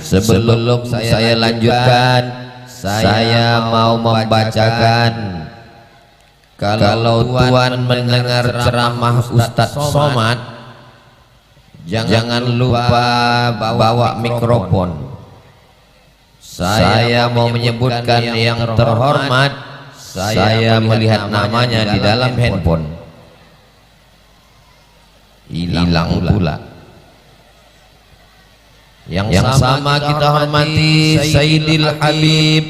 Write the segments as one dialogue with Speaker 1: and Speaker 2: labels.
Speaker 1: sebelum saya lanjutkan, saya mau membacakan. Kalau Tuan mendengar ceramah Ustadz Somad, jangan lupa bawa mikrofon. Saya mau menyebutkan yang terhormat, saya melihat namanya di dalam handphone, hilang pula. Yang sama kita hormati Sayyidil Habib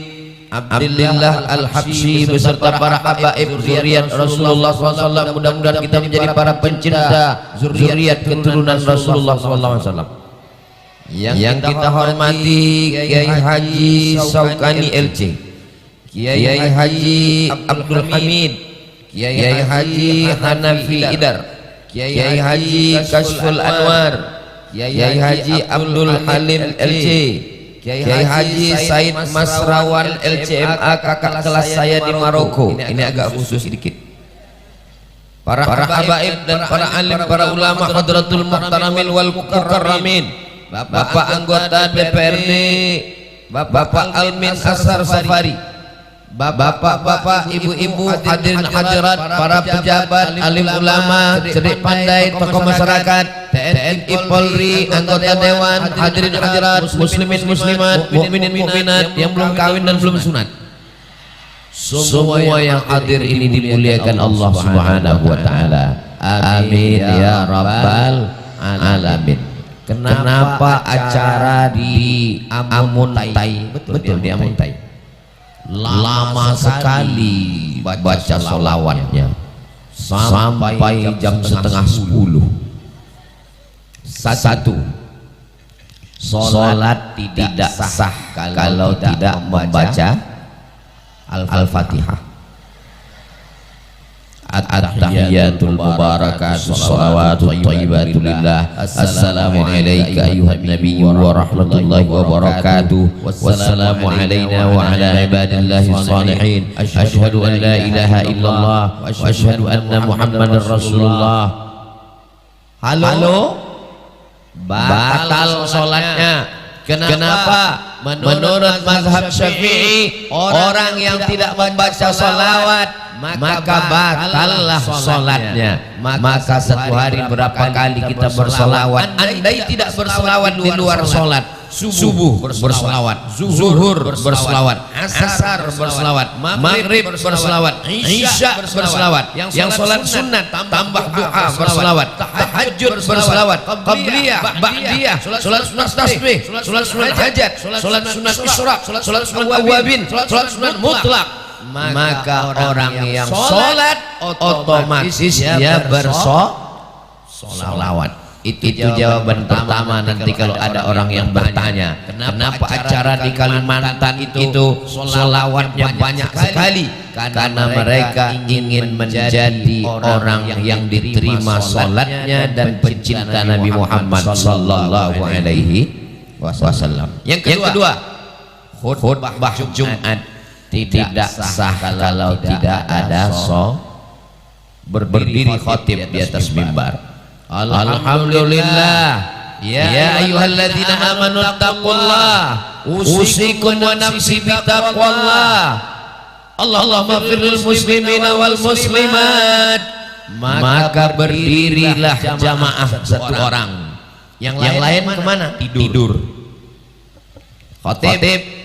Speaker 1: Abdullah Al-Habsyi beserta para habaib zuriat Rasulullah SAW. Mudah-mudahan kita menjadi para pencinta zuriat keturunan Rasulullah SAW. Yang kita hormati Kiai Haji Saukani LC, Kiai Haji Abdul Hamid, Kiai Haji Hanafi Idar, Kiai Haji Kasful Anwar, Kiai Haji Abdul Halim LC, Kiai Haji Said Masrawan LCMA, kakak kelas saya di Maroko. Ini agak khusus sedikit. Para habaib dan para alim, para ulama hadratul muhtaramin wal mukarramin, Bapak anggota DPRD, Bapak Almin Asar Safari, bapak-bapak, ibu-ibu, hadirin hadirat, para pejabat, alim ulama, cerdik pandai, tokoh masyarakat, TNI, Polri, anggota dewan, hadirin hadirat, muslimin muslimat, mukminin mukminat yang belum kawin dan belum sunat. Semua yang hadir ini dimuliakan Allah Subhanahu wa taala. Amin ya rabbal alamin. Kenapa acara di Amuntai? Betul, di Amuntai. Lama sekali baca sholawatnya sampai jam setengah 10. Satu, sholat tidak sah kalau tidak membaca Al-Fatihah. At-tahiyatul mubarakatuh salawatut thayyibatu lillah. Assalamu alayka ayyuhan nabiyyu wa rahmatullahi wa barakatuh. Wassalamu alayna wa ala ibadillahi shalihin. Asyhadu an la ilaha illallah wa asyhadu anna muhammadar rasulullah. Halo? Batal sholatnya. Kenapa? Menurut mazhab Syafi'i, orang yang tidak membaca sholawat maka batallah sholatnya. Maka satu hari berapa kali kita bersolawat? Andai tidak bersolawat di luar sholat, subuh bersolawat, zuhur bersolawat, asar bersolawat, maghrib bersolawat, isya bersolawat, yang sholat sunat tambah duha bersolawat, tahajud bersolawat, qabliyah, ba'diyah, sholat sunat tasbih, sholat sunat hajat, sholat sunat isyraq, sholat sunat awabin, sholat sunat mutlak. Maka orang yang sholat otomatis dia bersolawat. Itu jawaban pertama. Nanti kalau ada orang yang bertanya kenapa acara di Kalimantan itu sholawatnya banyak sekali, karena mereka ingin menjadi orang yang diterima sholatnya dan pecinta Nabi Muhammad sallallahu alaihi wasallam. Yang kedua, khutbah Jumat tidak sah kalau tidak ada berdiri khatib di atas mimbar. Alhamdulillah, ya ayyuhalladzina amanu taqullah, usikum wa nafsi bitaqwallah. Allahumma firlil muslimina wal muslimat. Maka berdirilah jamaah satu orang. Yang lain kemana? Tidur. Khatib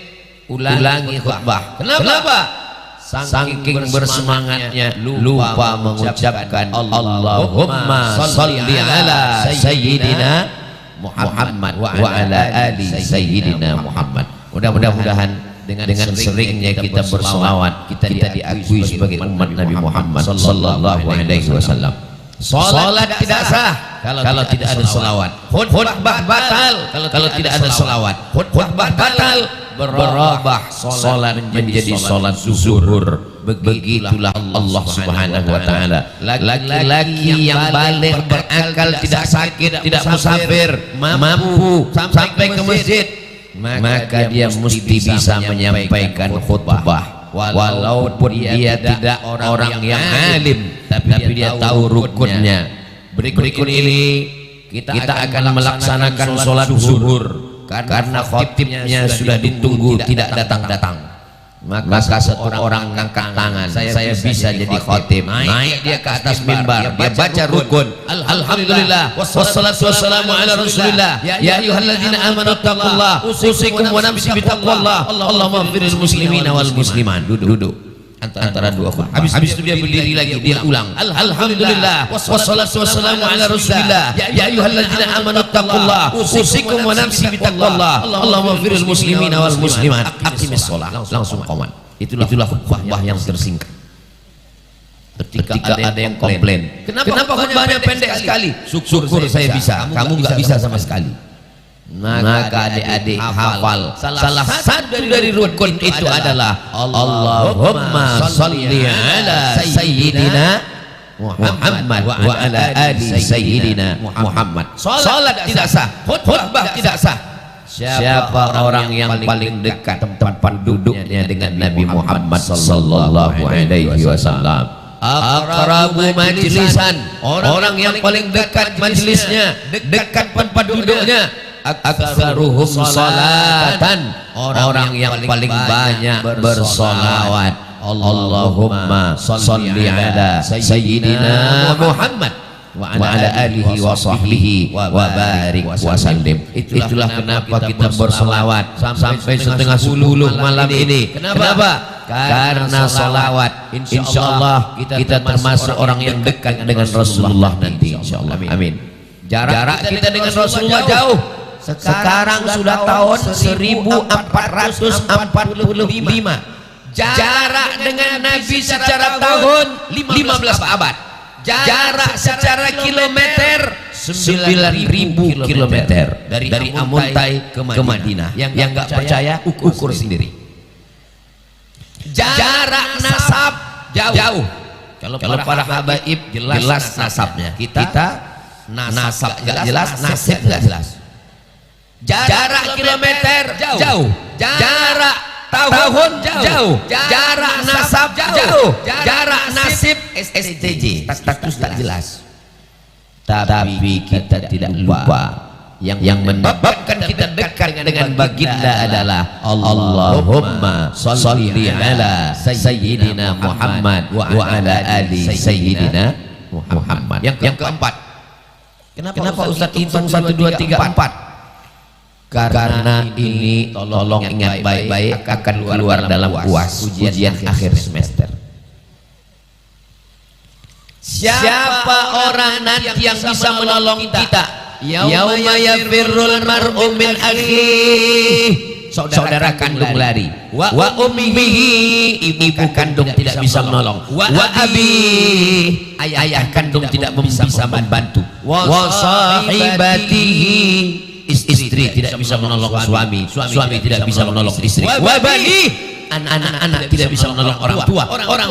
Speaker 1: ulangi khutbah. Kenapa? Saking bersemangatnya lupa mengucapkan Allahumma salli ala sayyidina Muhammad wa ala ali sayyidina Muhammad. Mudah-mudahan dengan seringnya kita berselawat kita diakui sebagai umat Nabi Muhammad sallallahu alaihi wasallam. Salat tidak sah kalau tidak ada selawat. Khutbah batal kalau tidak ada selawat. Khutbah batal, berubah salat menjadi salat zuhur. Begitulah Allah Subhanahu wa taala. Laki-laki yang baligh, berakal, tidak sakit, tidak musafir, mampu sampai ke masjid, maka dia mesti bisa menyampaikan khutbah. Walaupun dia tidak orang yang alim, tapi dia tahu rukunnya. Berikut ini kita akan melaksanakan sholat zuhur karena khotibnya sudah ditunggu tidak datang-datang. Maka satu orang angkat tangan, saya bisa jadi khotib. Naik dia ke atas mimbar, dia baca rukun. Alhamdulillah wassalatu wassalamu ala rasulillah. Ya ayyuhalladzina amanu taqullaha usikum wa nafsi bittaqwallah. Allahumma ighfiril muslimina wal muslimat. Duduk antara dua khutbah. Habis itu dia berdiri lagi, dia ulang. Alhamdulillah wassalatu wassalamu ala rasulillah. Ya ayyuhalladzina amanu taqullaha usikum wa nafsi bittaqwallah. Allahumma ighfiril muslimina wal muslimat. Aqimis shalah. Langsung qomat. Itulah khutbah yang tersingkat. Ketika ada yang komplain, kenapa khutbahnya pendek sekali? Syukur saya bisa, kamu nggak bisa sama sekali. Maka adik-adik hafal salah satu dari rukun itu adalah Allahumma sholli ala sayyidina Muhammad wa ala ali sayyidina Muhammad. Salat tidak sah, khutbah tidak sah. Siapa orang yang paling dekat tempat duduknya dengan Nabi Muhammad sallallahu alaihi wasallam? Aqrabu majlisan, orang yang paling dekat majlisnya, dekat tempat duduknya. Aktsaruhum salatan, orang yang paling banyak bersolawat. Allahumma sholli ala sayyidina Muhammad wa ala alihi wa sahbihi wa barik wa sallim. Itulah kenapa kita bersolawat sampai setengah 10 malam ini. Kenapa? Karena solawat insyaallah kita termasuk orang yang dekat dengan Rasulullah nanti insyaallah. Amin. Jarak kita dengan Rasulullah jauh. Sekarang sudah tahun 1445. Jarak dengan Nabi secara tahun 15 abad. Jarak secara kilometer 9.000 kilometer dari Amuntai ke Madinah. Yang nggak percaya ukur sendiri. Jarak nasab jauh. Kalau para habaib jelas nasabnya. Kita nasab nggak jelas, nasib nggak jelas. Jarak kilometer jauh, jarak tahun jauh, jarak nasab jauh, jarak nasib STJ status tak jelas. Tapi kita tidak lupa yang menyebabkan kita dekat dengan baginda adalah Allahumma sholli ala sayyidina Muhammad wa ala ali sayyidina Muhammad. Yang keempat, kenapa Ustaz hitung 1 2 3 4? Karena ini tolong ingat baik-baik akan keluar dalam UAS, ujian akhir semester. Siapa orang nanti yang bisa menolong kita? Yauma yafirrul mar'u min akhihi, saudara kandung lari. Wa ummihi, ibu kandung tidak bisa menolong. Wa abi, ayah kandung tidak bisa membantu. Wa sahibatihi, istri tidak bisa menolong suami tidak bisa menolong istri. Wa bani, anak-anak tidak bisa menolong orang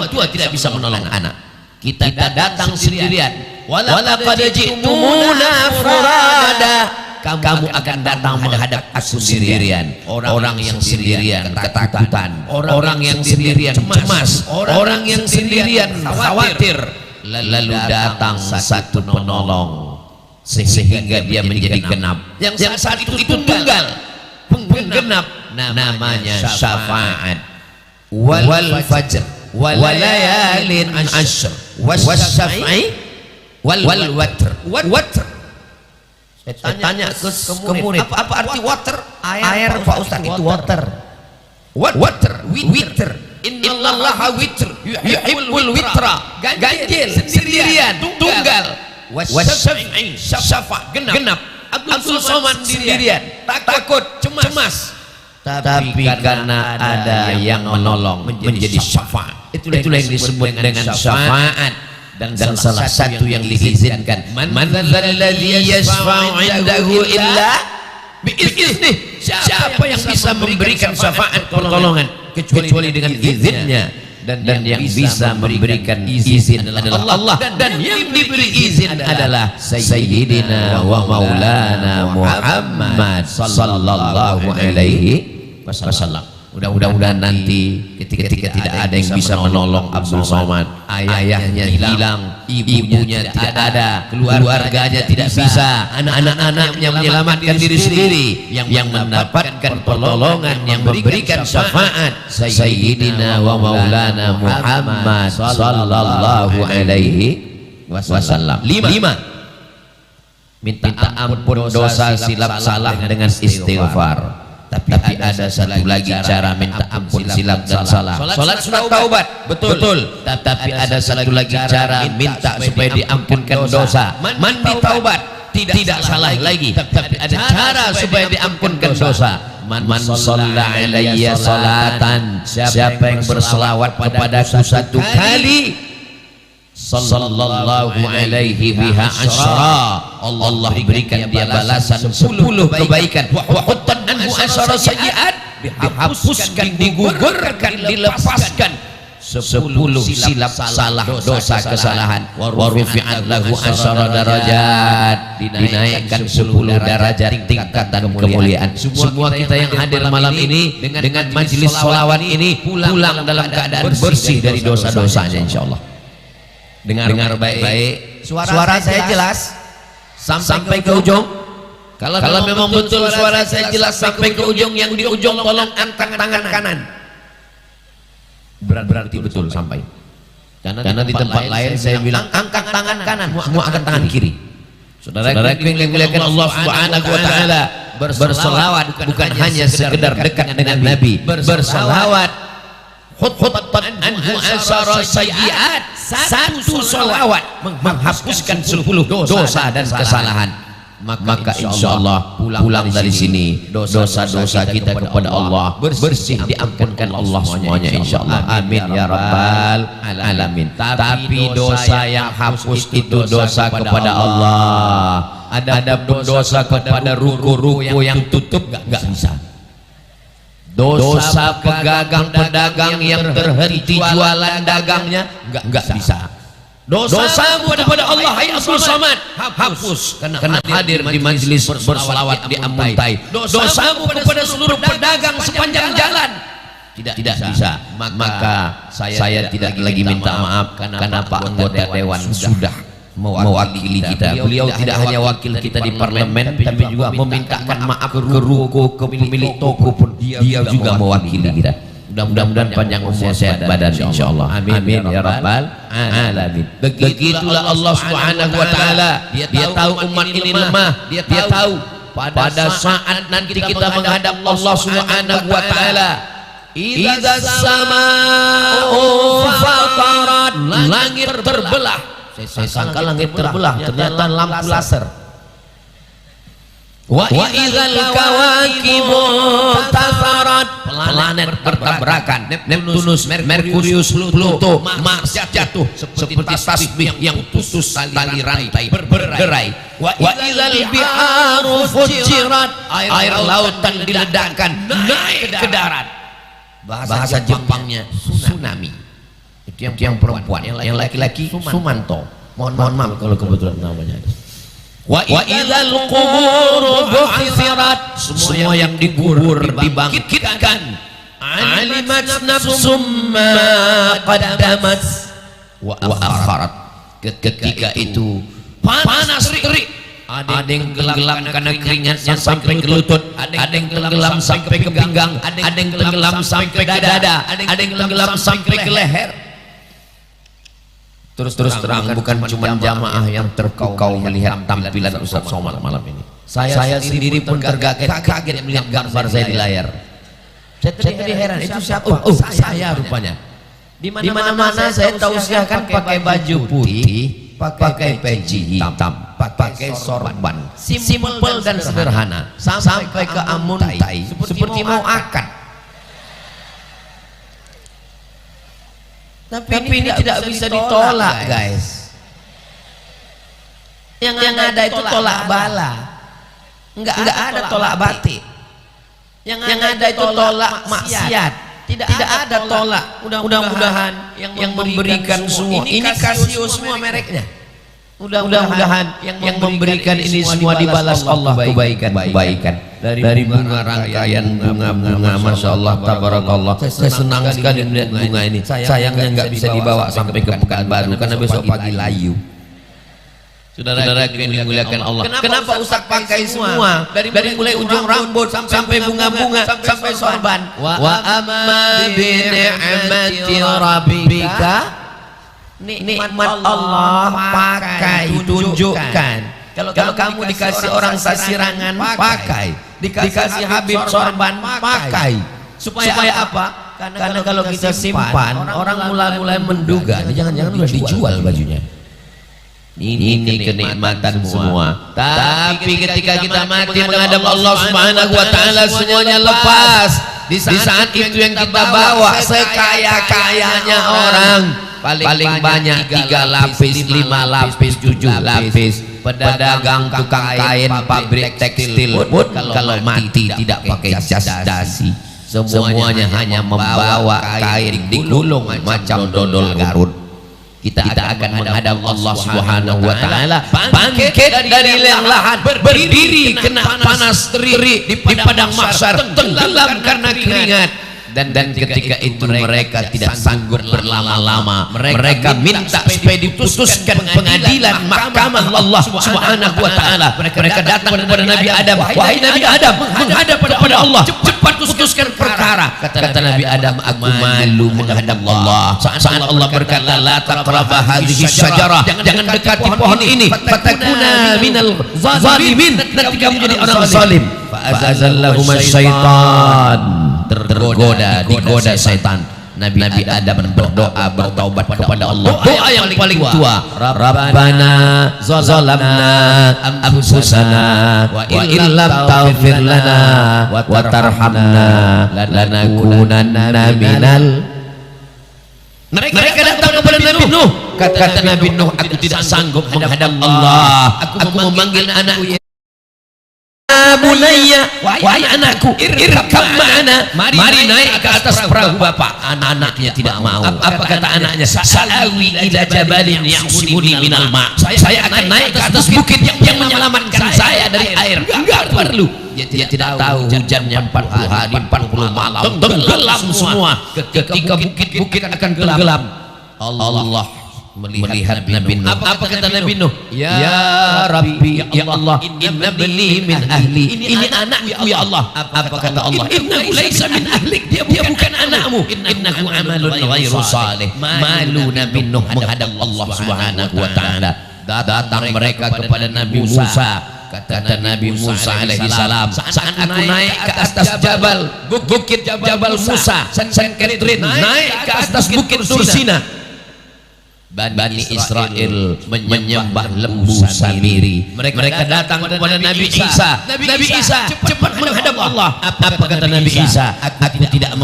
Speaker 1: tua tidak bisa menolong anak. Kita datang sendirian. Walaqad ji'tumuna furada, kamu akan datang menghadap aku sendirian. Orang yang sendirian ketakutan, orang yang sendirian cemas, orang yang sendirian khawatir. Lalu datang satu penolong sehingga dia menjadi genap. Yang satu itu tunggal, penggenap, namanya syafaat. Wal fajr walayalin ashr wasyaf'i wal watr. Saya tanya ke murid, apa arti water? Air Pak Ustaz, itu water. Water, witr. Innallaha witr yuhibbul witra. Ganjil, sendirian, tunggal. Wasyaf'i, syafa, genap. Abdul Somad sendirian, takut, cemas. Tapi karena ada yang menolong menjadi syafaat. Itulah yang disebut dengan syafaat. Dan salah satu yang diizinkan, man dzalladzi yashfa'u 'indahu illa bi'idznih, siapa yang bisa memberikan syafaat pertolongan kecuali dengan izinnya. Dan yang bisa memberikan izin adalah Allah, dan yang diberi izin adalah Sayyidina wa Maulana Muhammad sallallahu alaihi wasallam. Mudah-mudahan nanti ketika tidak ada yang bisa menolong Abdul Somad, ayahnya hilang, ibunya tidak ada, keluarganya tidak bisa, anak-anaknya menyelamatkan diri sendiri, yang mendapatkan pertolongan, yang memberikan syafaat Sayyidina wa Maulana Muhammad sallallahu alaihi wasallam. 5. Minta ampun dosa silap salah dengan istighfar. Tapi ada satu lagi cara minta ampun silap dan salah. Salat sunat taubat, betul. Tapi ada satu lagi cara minta supaya diampunkan dosa. Mandi taubat, tidak salah lagi. Tapi ada cara supaya diampunkan dosa. Man shalla alayya salatan, siapa yang berselawat kepadaku satu kali, sallallahu alaihi biha asyara, Allah berikan dia balasan 10 kebaikan. Wa huttan anhu asyara sayyi'at, dihapuskan, digugurkan, dilepaskan 10 silap salah dosa kesalahan. Wa rufi'at lahu asyara darajat, dinaikkan 10 derajat tingkatan kemuliaan. Semua kita yang hadir malam ini dengan majelis sholawat ini pulang dalam keadaan bersih dari dosa-dosanya insyaallah. Dengar baik-baik. Suara saya jelas sampai ke ujung. Kalau memang betul suara saya jelas sampai ke ujung, yang di ujung tolong angkat tangan kanan. Berarti betul sampai. Karena di tempat lain saya bilang angkat tangan kanan, semua angkat tangan kiri. Saudara yang dimuliakan Allah Subhanahu wa taala, berselawat bukan hanya sekedar dekat dengan Nabi, berselawat khutbatan anhu asyara sayyi'at, satu salawat menghapuskan 10 dosa dan kesalahan. Maka insyaallah pulang dari sini dosa-dosa kita kepada Allah bersih, diampunkan Allah semuanya insyaallah. Amin ya rabbal alamin. Tapi dosa yang hapus itu dosa kepada Allah. Ada dosa kepada ruku-ruku yang tutup enggak bisa. Dosa pedagang yang terhenti jualan dagangnya enggak bisa. Dosa kepada Allah hai Abdul Somad hapus karena hadir di majelis berselawat di Amuntai. Dosa kepada seluruh pedagang sepanjang jalan tidak bisa. Maka saya tidak lagi minta maaf karena Pak anggota dewan sudah mewakili kita. Beliau tidak hanya wakil kita di parlemen, tapi juga memintakan maaf ke ruko, ke pemilik toko pun dia juga mewakili kita. Mudah-mudahan panjang umur sehat badan insyaallah. Amin ya rabbal alamin. Begitulah Allah Subhanahu wa taala. Dia tahu umat ini lemah. Dia tahu pada saat nanti kita menghadap Allah Subhanahu wa taala, idza samaa'u fatarat, langit terbelah. Saya sangka langit terbelah, ternyata lampu laser. Wa idzal kawakibu tafarat, planet bertabrakan, Neptunus, Merkurius, Pluto, Mars jatuh seperti tasbih yang putus tali rantai berderai. Wa idzal biharu fujirat, air lautan diledakkan naik ke darat. Bahasa Jepangnya tsunami. Itu yang perempuan, yang laki-laki Sumanto. Mohon maaf kalau kebetulan namanya. Wa idzal qubur bu'thirat, semua yang dikubur dibangkitkan. Alimat nafsum ma qaddamat wa akharat, ketika itu panas terik. Ada yang tenggelam karena keringatnya sampai ke lutut, ada yang tenggelam sampai ke pinggang, ada yang tenggelam sampai ke dada, ada yang tenggelam sampai ke leher. Terus terang bukan cuma jamaah yang terpukau melihat tampilan Ustaz Somad malam ini. Saya sendiri pun kaget melihat gambar saya di layar. Saya tadi heran, itu siapa? Oh, saya rupanya. Di mana-mana saya tausiahkan pakai baju putih, pakai peci hitam, pakai sorban, simple dan sederhana, sampai ke Amuntai seperti mau akad. Tapi ini tidak bisa ditolak, guys. Yang ada itu tolak bala, enggak ada tolak batik. Yang ada itu tolak maksiat. Tidak ada tolak. Mudah-mudahan yang memberikan semua ini Casio semua mereknya. Mudah-mudahan yang memberikan ini semua dibalas Allah kebaikan. dari bunga rangkaian bunga-bunga, masya Allah, tabarakallah. Saya senang sekali melihat bunga ini. Sayangnya nggak bisa dibawa sampai ke Pekanbaru karena besok pagi layu. Saudara yang dimuliakan Allah, kenapa Ustaz pakai semua dari mulai ujung rambut sampai bunga-bunga sampai sorban? Wa amma bi ni'mati rabbika, nikmat Allah pakai, tunjukkan. Kalau kamu dikasih orang sasirangan, pakai. Dikasih Habib sorban, pakai. Supaya apa? Karena kalau kita simpan, orang mulai menduga, jangan-jangan udah dijual bajunya. Ini kenikmatan semua. Tapi ketika kita mati menghadap Allah Subhanahu wa taala, semuanya lepas. Di saat itu yang kita bawa sekaya-kayanya orang, paling banyak 3 lapis, 5 lapis, 7 lapis. Pedagang, tukang kain, pabrik tekstil pun kalau mati tidak pakai jas dasi. Semuanya hanya membawa kain digulung macam dodol Garut. Kita akan menghadap Allah Subhanahu wa taala, bangkit dari liang lahat, berdiri kena panas terik di padang mahsyar, tenggelam karena keringat. Dan ketika itu mereka tidak sanggup berlama-lama. Mereka minta supaya diputuskan pengadilan mahkamah Allah Subhanahu wa taala. Mereka datang kepada Nabi Adam, wahai Nabi Adam, menghadap kepada Allah, cepat putuskan perkara. Kata Nabi Adam, aku malu menghadap Allah. Saat Allah berkata, la taqrabu hadhihi syajarah, jangan dekati pohon ini, fatakuna minal zalimin, nanti kamu jadi orang zalim. Fa azallahuma syaitan, digoda syaitan. Nabi Adam berdoa, bertaubat kepada Allah. Doa yang paling tua, Rabbana zalamna anfusana wa illam taghfir lana wa tarhamna lanakunanna minal. Mereka datang kepada Nabi Nuh. Kata Nabi Nuh, aku tidak sanggup menghadap Allah. Aku memanggil anakku, bunayya, wahai anakku, irkab ma'ana, mari naik ke atas perahu bapak. Anak-anaknya tidak mau. Apa kata anaknya? Sa'awi ila jabalin ya'simuni minal ma', saya akan naik ke atas bukit yang menyelamatkan saya dari air. Enggak perlu. Dia tidak tahu hujannya 40 hari 40 malam, tenggelam semua. Ketika bukit akan tenggelam, Allah melihat Nabi Nuh. Apa kata Nabi Nuh? Ya Rabbi, ya Allah, inna bni min ahli, ini anakku ya Allah. Apa kata Allah? Innahu laisa min ahlik, dia bukan anakmu. Innahu amalun ghairu salih. Malu Nabi Nuh menghadap Allah Subhanahu wa taala. Datang mereka kepada Nabi Musa. Kata Nabi Musa alaihi salam, saat aku naik ke atas jabal, bukit Jabal Musa, San Catherine, naik ke atas bukit Tursina, Bani Israel menyembah lembu Samiri. Mereka datang kepada Nabi Isa. Nabi Isa, cepat menghadap Allah. Apa kata Nabi Isa? Aku tidak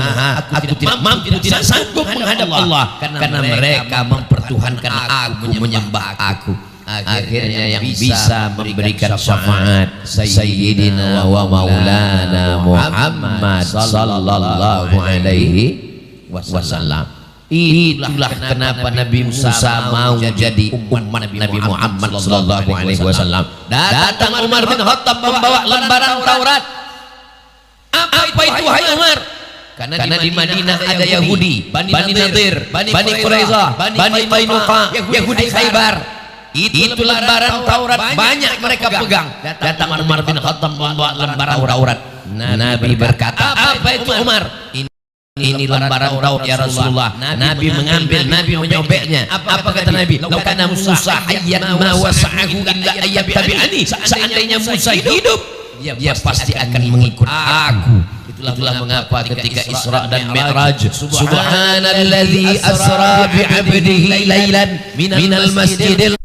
Speaker 1: mampu, tidak sanggup menghadap Allah, karena mereka mempertuhankan aku, menyembah aku. Akhirnya yang bisa memberikan syafaat Sayyidina wa Maulana Muhammad sallallahu alaihi wasallam. Itulah kenapa Nabi Musa mau jadi umat Nabi Muhammad sallallahu alaihi wasallam. Datang Umar bin Khattab membawa lembaran Taurat. Apa itu wahai Umar? Karena di Madinah ada Yahudi, Bani Nadir, Bani Quraizah, Bani Qainuqa, Yahudi Khaybar. Itu lembaran Taurat banyak mereka pegang. Datang Umar bin Khattab membawa lembaran Taurat. Nabi berkata, apa itu Umar? Ini lembaran Taurat ya Rasulullah. Nabi mengambil, Nabi menyobeknya. Apa kata Nabi? Lau kana Musa hayyan ma wasa'ahu illa ayyattabi'ani. Seandainya Musa hidup, dia pasti akan mengikut aku. Itulah mengapa ketika Isra dan Mi'raj, subhanalladzi asra bi 'abdihi lailan minal masjidil.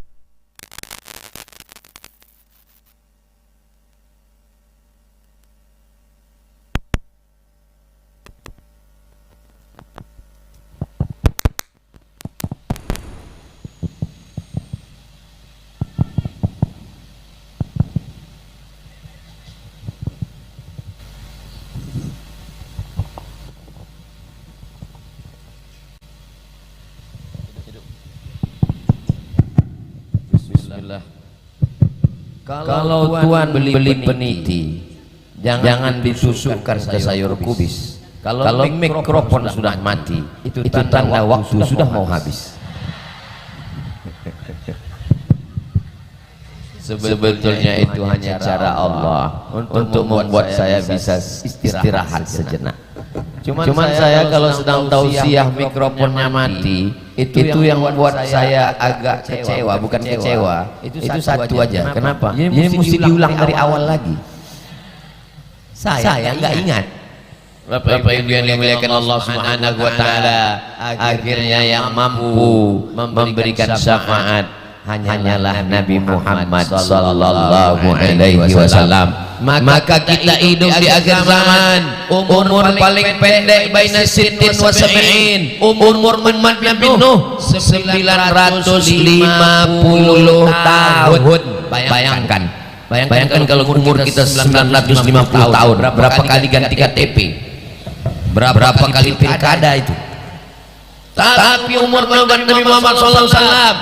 Speaker 1: Kalau Tuhan beli peniti, Jangan ditusukkan ke sayur kubis. Kalau mikrofon sudah mati, itu tanda waktu sudah mau habis. Sebetulnya itu hanya cara Allah untuk membuat saya bisa istirahat sejenak. Cuman saya kalau sedang tausiah mikrofonnya mati, itu yang membuat saya agak kecewa, bukan kecewa. Itu satu aja. Kenapa? Jadi mesti diulang dari awal lagi. Saya nggak ingat. Bapak Ibu yang dimuliakan Allah Subhanahu wa taala, akhirnya yang mampu memberikan syafaat hanyalah Nabi Muhammad sallallahu alaihi wasallam. Maka kita hidup di akhir zaman, umur paling pendek baina sittin wa sab'in, umur umat Nabi Nuh 950 tahun. Bayangkan kalau umur kita 950 tahun, berapa kali ganti KTP, berapa kali pilkada itu. Tapi umur Nabi Muhammad SAW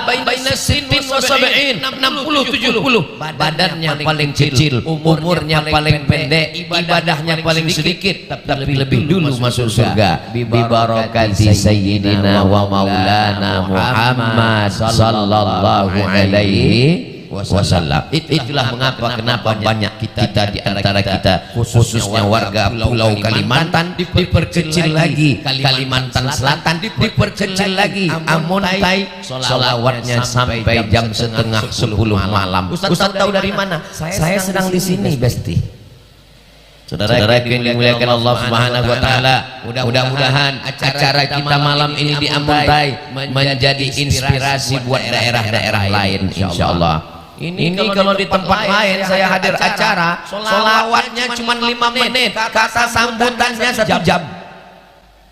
Speaker 1: baina sittin wa sab'in, 60-70. Badannya paling kecil, umurnya paling pendek, ibadahnya paling sedikit, tapi lebih dulu masuk surga bi barakati sayyidina wa maulana Muhammad sallallahu alaihi wasallam. Itulah kenapa banyak kita di antara kita, khususnya warga Pulau Kalimantan, diperkecil lagi Kalimantan Selatan, diperkecil lagi Amuntai, solawatnya sampai jam setengah 10 malam. Ustaz tahu dari mana? Saya sedang di sini, Besti. Saudara yang dimuliakan Allah Subhanahu wa taala, mudah-mudahan acara kita malam ini di Amuntai menjadi inspirasi buat daerah-daerah lain insyaallah. Ini kalau di tempat lain saya hadir acara, solawatnya cuma 5 menit, kata sambutannya 1 jam.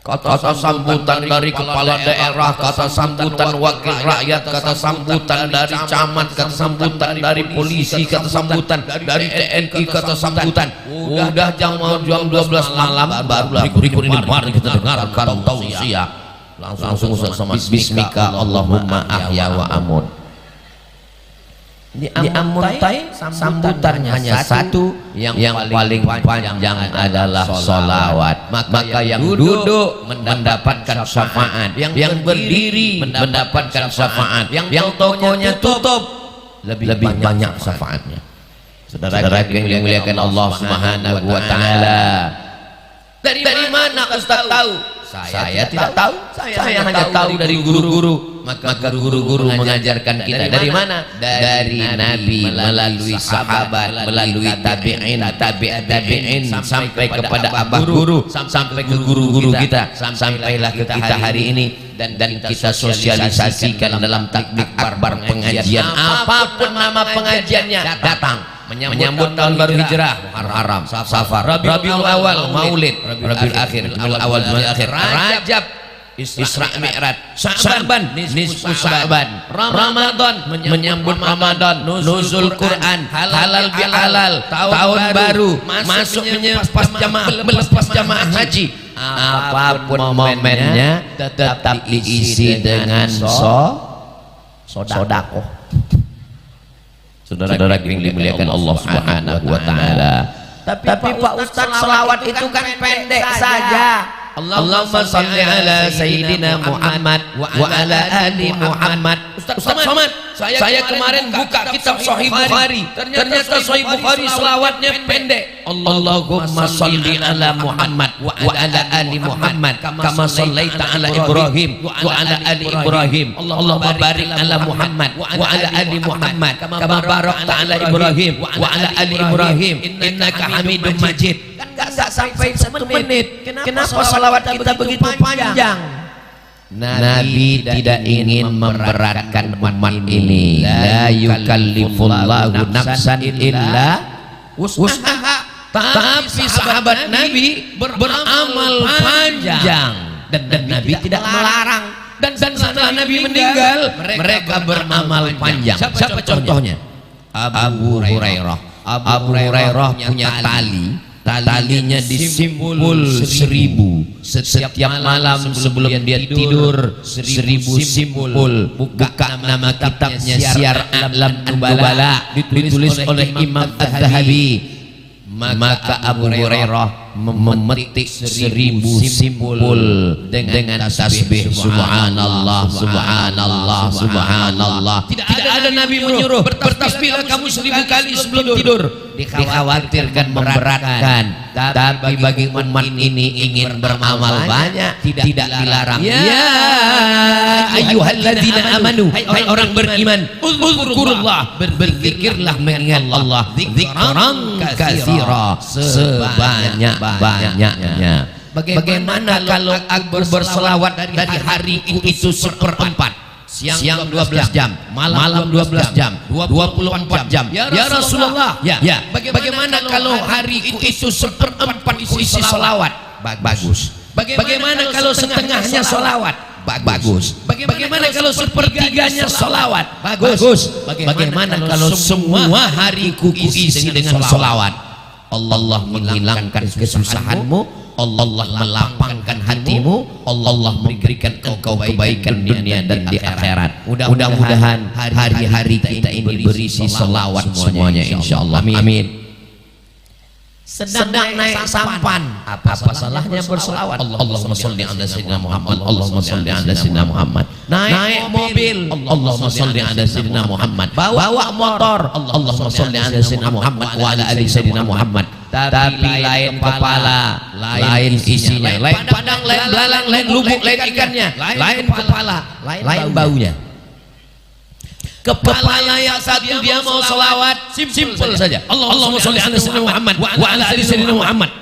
Speaker 1: Kata sambutan dari kepala daerah, kata sambutan wakil rakyat, kata sambutan dari camat, kata sambutan dari polisi, kata sambutan dari TNI, kata sambutan. Udah jam 12 malam barulah berikut ini mari kita dengarkan tausiah. Langsung sama bismika Allahumma ahya wa amut. Di Amuntai sambutannya hanya satu, yang paling panjang adalah solawat. Maka yang duduk mendapatkan syafaat, yang berdiri mendapatkan syafaat, yang tokonya tutup lebih banyak syafaatnya. Saudara yang dimuliakan Allah Subhanahu wa taala, dari mana Ustaz tahu? Saya tidak tahu. Saya hanya tahu dari guru-guru. Maka guru-guru mengajarkan kita dari mana? Dari Nabi, melalui sahabat, melalui tabi'in, tabi'in sampai kepada abah guru, sampai ke guru-guru kita, sampailah ke kita hari ini, dan kita sosialisasikan dalam takbir akbar pengajian, apapun nama pengajiannya, datang menyambut tahun baru hijrah, Muharram, Safar, Rabiul Awal, Maulid, Rabiul Akhir, Rabiul Awal, Rabiul Akhir, Rajab, Isra Mi'raj, Sya'ban, nisfu Sya'ban, Ramadan, menyambut Ramadan, nuzul Quran, halal bihalal, tahun baru, masuk pas jamaah haji. Apapun momennya tetap diisi dengan sodakoh. Saudara yang dimuliakan Allah Subhanahu wa taala. Tapi Pak Ustaz, salawat itu kan pendek saja. Allahumma salli ala Sayyidina Muhammad wa ala ali Muhammad. Ustaz Somad, saya kemarin buka kitab Sahih Bukhari, ternyata Sahih Bukhari selawatnya pendek. Allahumma salli ala Muhammad wa ala ali Muhammad kama sallaita ala Ibrahim wa ala ali Ibrahim. Allahumma barik ala Muhammad wa ala ali Muhammad kama barakta ala Ibrahim wa ala ali Ibrahim innaka Hamidum Majid. Kan enggak sampai 1 menit. Kenapa salawat kita begitu panjang? Nabi tidak ingin memberatkan umat ini. La yukallifullahu nafsan illa wus'aha. Tapi sahabat Nabi beramal panjang, dan Nabi tidak melarang. Dan setelah Nabi meninggal, mereka beramal panjang. Siapa contohnya? Abu Hurairah. Abu Hurairah punya talinya disimpul 1000 setiap malam sebelum dia tidur, 1000 simpul. Buka nama kitabnya Syiar A'lam Nubala, ditulis oleh Imam Az-Zahabi. maka Abu Hurairah memetik 1000 simpul dengan tasbih subhanallah subhanallah subhanallah. Tidak ada Nabi menyuruh bertasbihlah kamu 1000 kali sebelum tidur, dikhawatirkan memberatkan. Tapi bagi umat ini ingin beramal banyak tidak dilarang. Ya ayyuhalladzina amanu, hai orang beriman, uzkurullah, berzikirlah mengingat Allah dzikran katsira, sebanyak-banyaknya. Bagaimana kalau aku berselawat dari hariku itu 1/4? Siang 12 jam, malam 12 jam, 24 jam. Ya Rasulullah, ya. Bagaimana kalau hariku itu 1/4 isi selawat? Bagus. Bagaimana kalau setengahnya selawat? Bagus. Bagaimana kalau 1/3-nya selawat? Bagus. Bagaimana kalau semua hariku isi dengan selawat? Allah menghilangkan kesusahanmu, Allah melapangkan hatimu, Allah memberikan engkau kebaikan dunia dan di akhirat. Mudah-mudahan hari-hari kita ini berisi selawat semuanya insyaallah. Amin. Sedang naik sampan, apa salahnya berselawat? Allahumma sholli ala sayyidina Muhammad, Allahumma sholli ala sayyidina Muhammad. Naik mobil, Allahumma sholli ala sayyidina Muhammad. Bawa motor, Allahumma sholli ala sayyidina Muhammad wa ala ali sayyidina Muhammad. Tapi lain kepala, lain isinya, lain padang, lain belalang, lain lubuk, lain ikannya, lain kepala, lain baunya. Kepala yang satu dia mau selawat simpel saja, Allahumma sholli ala sayyidina Muhammad wa ala ali sayyidina Muhammad.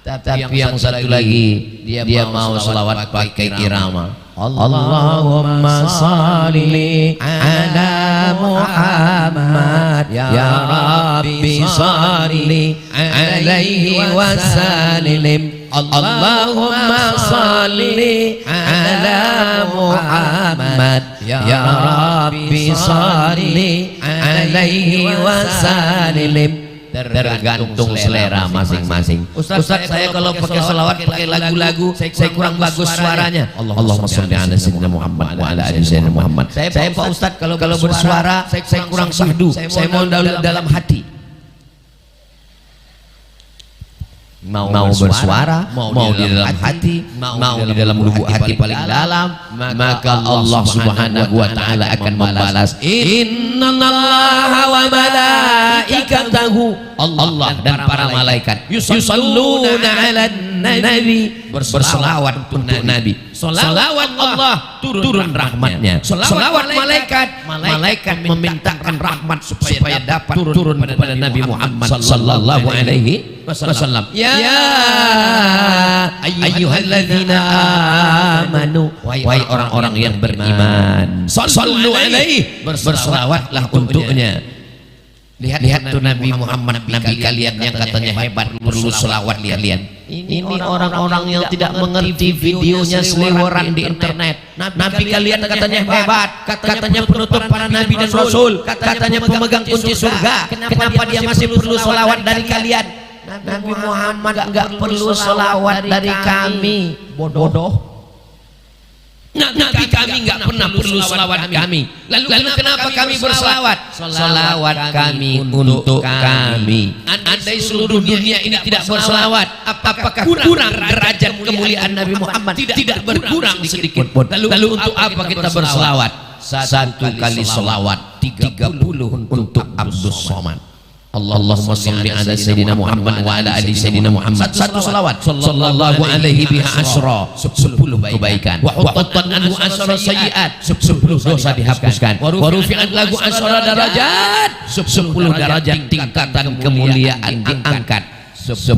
Speaker 1: Tapi yang satu lagi dia mau selawat pakai irama, Allahumma sholli ala Muhammad ya Rabbi sholli alaihi wa sallim. Allahumma sholli ala Muhammad ya Rabbi sholli alaihi wa sallim. Tergantung selera masing-masing. Ustaz, saya kalau pakai selawat pakai lagu-lagu saya kurang bagus suaranya. Allahumma sholli ala sayyidina Muhammad wa ala ali sayyidina Muhammad. Saya Pak Ustaz kalau bersuara saya kurang syahdu, saya mau dalam hati. Mau bersuara, mau di dalam hati, mau di dalam lubuk hati paling dalam, maka Allah Subhanahu wa taala akan membalas. Innallaha wa malaikatahu, Allah dan para malaikat yusalluna 'alan nabi, berselawat untuk Nabi. Selawat Allah turun rahmatnya. Selawat malaikat memintakan rahmat supaya dapat turun kepada Nabi Muhammad sallallahu alaihi wasallam. Ya ayyuhalladzina amanu, wahai orang-orang yang beriman, sallu alaihi, berselawatlah untuknya. Lihat tuh Nabi Muhammad, Nabi kalian yang katanya hebat, perlu selawat kalian. Ini orang-orang yang tidak mengerti videonya seliweran di internet. Nabi kalian katanya hebat, katanya penutup para nabi dan rasul, katanya pemegang kunci surga. Kenapa dia masih perlu selawat dari kalian? Nabi Muhammad enggak perlu selawat dari kami. Bodoh. Nabi kami enggak pernah perlu selawat kami. Lalu kenapa kami berselawat? Selawat kami untuk kami. Andai seluruh dunia ini tidak berselawat, apakah kurang derajat kemuliaan Nabi Muhammad? Tidak berkurang sedikit pun. Lalu untuk apa kita berselawat? Satu kali selawat 30 untuk Abdus Somad. Allahumma sholli ala sayyidina Muhammad wa ala ali sayyidina Muhammad. Satu selawat sallallahu alaihi biha asyra, 10 kebaikan. Wa huttan anhu asyra sayyiat, 10 dosa dihapuskan. Wa rufi'at lahu asyra darajat, 10 derajat tingkatan kemuliaan diangkat. 10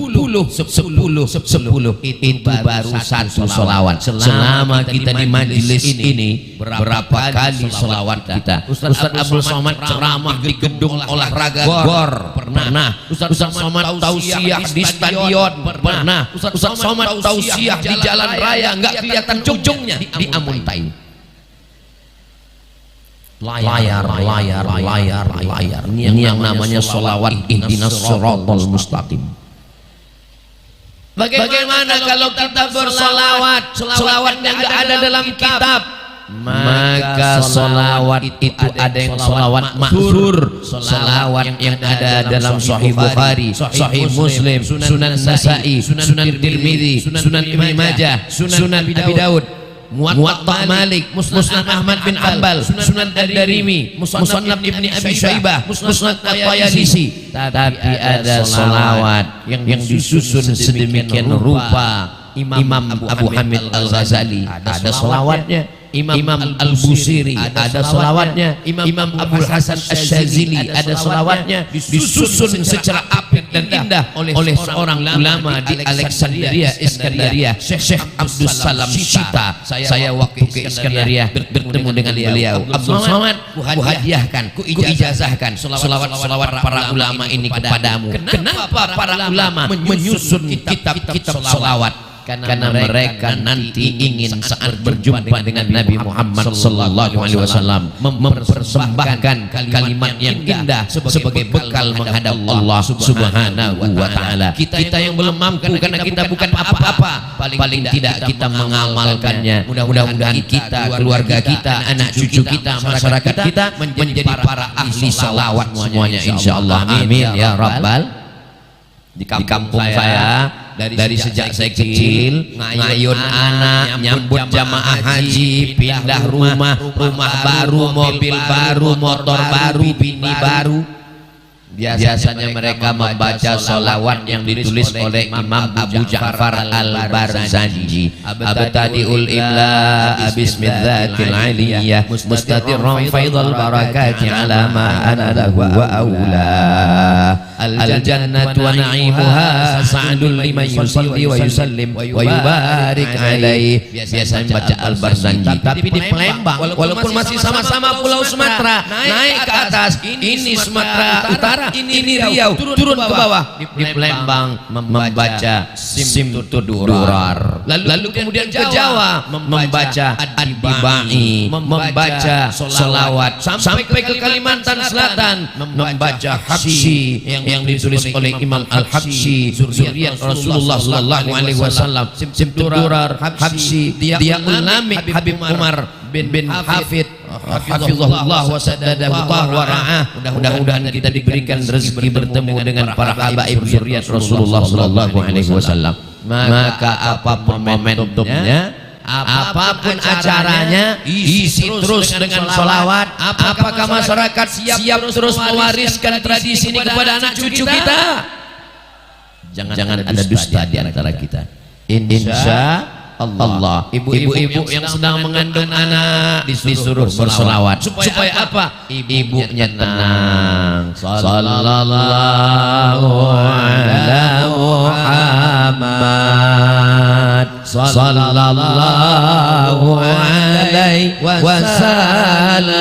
Speaker 1: itu baru satu selawat. Selama kita di majelis ini berapa kali selawat kita? Ustaz Abdul Somad ceramah di gedung olahraga GOR pernah. Ustaz Somad tausiah di stadion pernah. Ustaz Somad tausiah di jalan raya nggak kelihatan ujungnya di Amuntai. Layar. Ini yang namanya selawat ihdinas siratal mustaqim. Bagaimana kalau kita berselawat, selawat yang enggak ada dalam kitab, maka solawat itu ada yang solawat ma'thur, solawat yang ada dalam Sahih Bukhari, Sahih Muslim, Sunan Nasa'i, Sunan Tirmidzi, Sunan Ibnu Majah, Sunan Abi Daud, Muwatta Malik, Musnad Ahmad bin Hanbal, Sunan Ad-Darimi, Musannaf Ibni Abi Syaibah, Musnad At-Tayalisi. Tapi ada solawat yang disusun sedemikian rupa. Imam Abu Hamid Al-Ghazali ada solawatnya, Imam Al-Busiri ada solawatnya, Imam Abu Hasan Asy-Syadzili ada solawatnya, disusun secara apik dan indah oleh seorang ulama di Alexandria, Iskandaria, Syekh Abdus Salam Syita. Saya waktu ke Iskandaria bertemu dengan beliau. Abdul Somad, kuhadiahkan, kuijazahkan solawat para ulama ini kepadamu. Kenapa para ulama menyusun kitab-kitab solawat? Karena mereka nanti ingin saat berjumpa dengan Nabi Muhammad sallallahu alaihi wasallam mempersembahkan kalimat yang indah sebagai bekal menghadap Allah Subhanahu wa taala. Kita yang belum mampu karena kita bukan apa-apa, paling tidak kita mengamalkannya. Mudah-mudahan kita, keluarga kita, anak cucu kita, masyarakat kita menjadi para ahli salawat semuanya insyaallah. Amin ya rabbal. Di kampung saya dari sejak saya kecil ngayun anak, nyambut jamaah haji, pindah rumah baru, mobil baru, motor baru, bini baru. Biasanya mereka membaca solawat yang ditulis oleh Imam Abu Ja'far Al-Barzanji. Abtadi'ul imla bismillahil aliyah mustatirran faidal barakati ala ma ana lahu wa aula. Al-jannatu wa na'imuha sa'adul liman yusalli wa yusallim wa yubarik alaih. Biasanya baca Al-Barzanji. Tapi di Palembang, walaupun masih sama-sama Pulau Sumatera, naik ke atas, ini Sumatera Utara, ini Riau, turun ke bawah, di Palembang membaca Simtudurar. Lalu kemudian ke Jawa membaca Ad-Dibai, membaca solawat, sampai ke Kalimantan Selatan membaca Habsyi yang ditulis oleh Imam Al-Habsyi, zuriyat Rasulullah sallallahu alaihi wasallam. Simtudurar, Habsyi, Diyaul Lamik, Habib Umar bin Hafid hafizahullah wa saddadahu wa ra'ah. Mudah-mudahan kita diberikan rezeki bertemu dengan para habaib zuriat Rasulullah sallallahu alaihi wasallam. Maka apapun momentumnya, apapun acaranya, isi terus dengan solawat. Apakah masyarakat siap terus mewariskan tradisi ini kepada anak cucu kita? Jangan ada dusta di antara kita. Insya Allah. Ibu-ibu yang sedang mengandung anak disuruh bersolawat. Supaya apa? Ibunya tenang. Sallallahu ala Muhammad, sallallahu alaihi wasallam,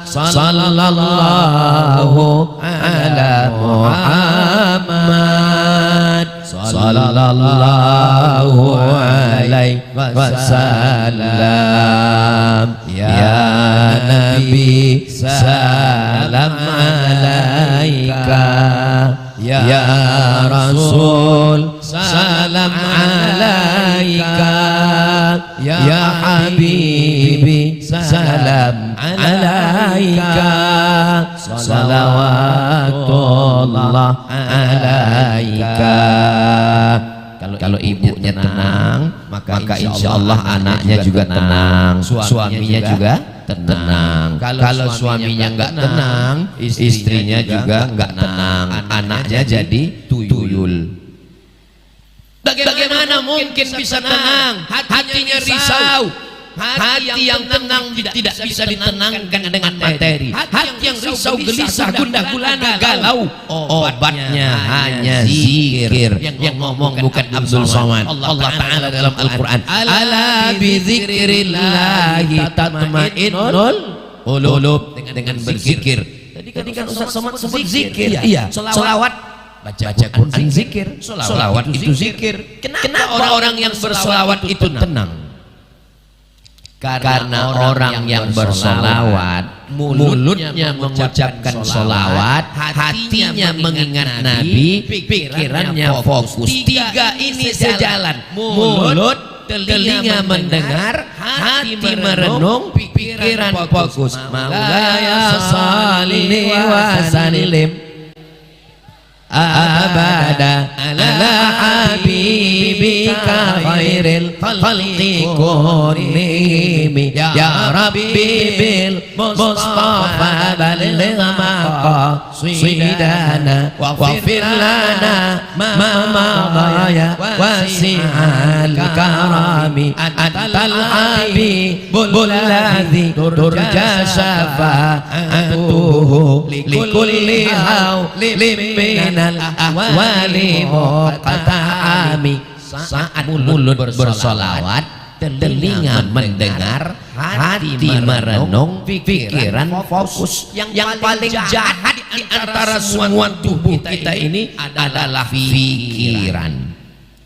Speaker 1: sallallahu ala Muhammad, sallallahu alaihi wasallam. Ya Nabi salam alaika, ya Rasul salam alaika, ya Habibi salam alaika, salawatullah alaika. Kalau ibunya tenang, maka insya Allah anaknya juga tenang, suaminya juga tenang. Kalau suaminya nggak tenang, istrinya juga nggak tenang, anaknya jadi tuyul. Bagaimana mungkin bisa tenang? Hatinya risau. Hati yang tenang tidak bisa ditenangkan dengan materi. Hati yang risau, gelisah, gundah gulana, galau, obatnya hanya zikir. Yang ngomong bukan Abdul Somad, Allah Ta'ala dalam Al-Quran. Ala bidzikrillahi tatma'innul qulub. Dengan berzikir. Tadi kan Ustaz Somad sebut zikir. Iya, selawat, baca Quran zikir. Selawat itu zikir. Kenapa orang yang berselawat itu tenang? Karena orang yang bersolawat, mulutnya mengucapkan solawat, hatinya mengingat Nabi, pikirannya fokus. Tiga ini sejalan: mulut, telinga mendengar, hati merenung, pikiran fokus. Maulaya salli wa sallim abada ala habibika khairil khalqi kullihim ya rabbi bil mustafa balligh maqasidana waghfir lana ma madaya wasi'al karami antal habibul ladzi turja syafa'atuhu likulli hawlin ahwali muqta'ami. Saat mulut bersolawat, telinga mendengar, hati merenung, pikiran fokus. Yang paling jahat di antara semua tubuh kita ini adalah pikiran.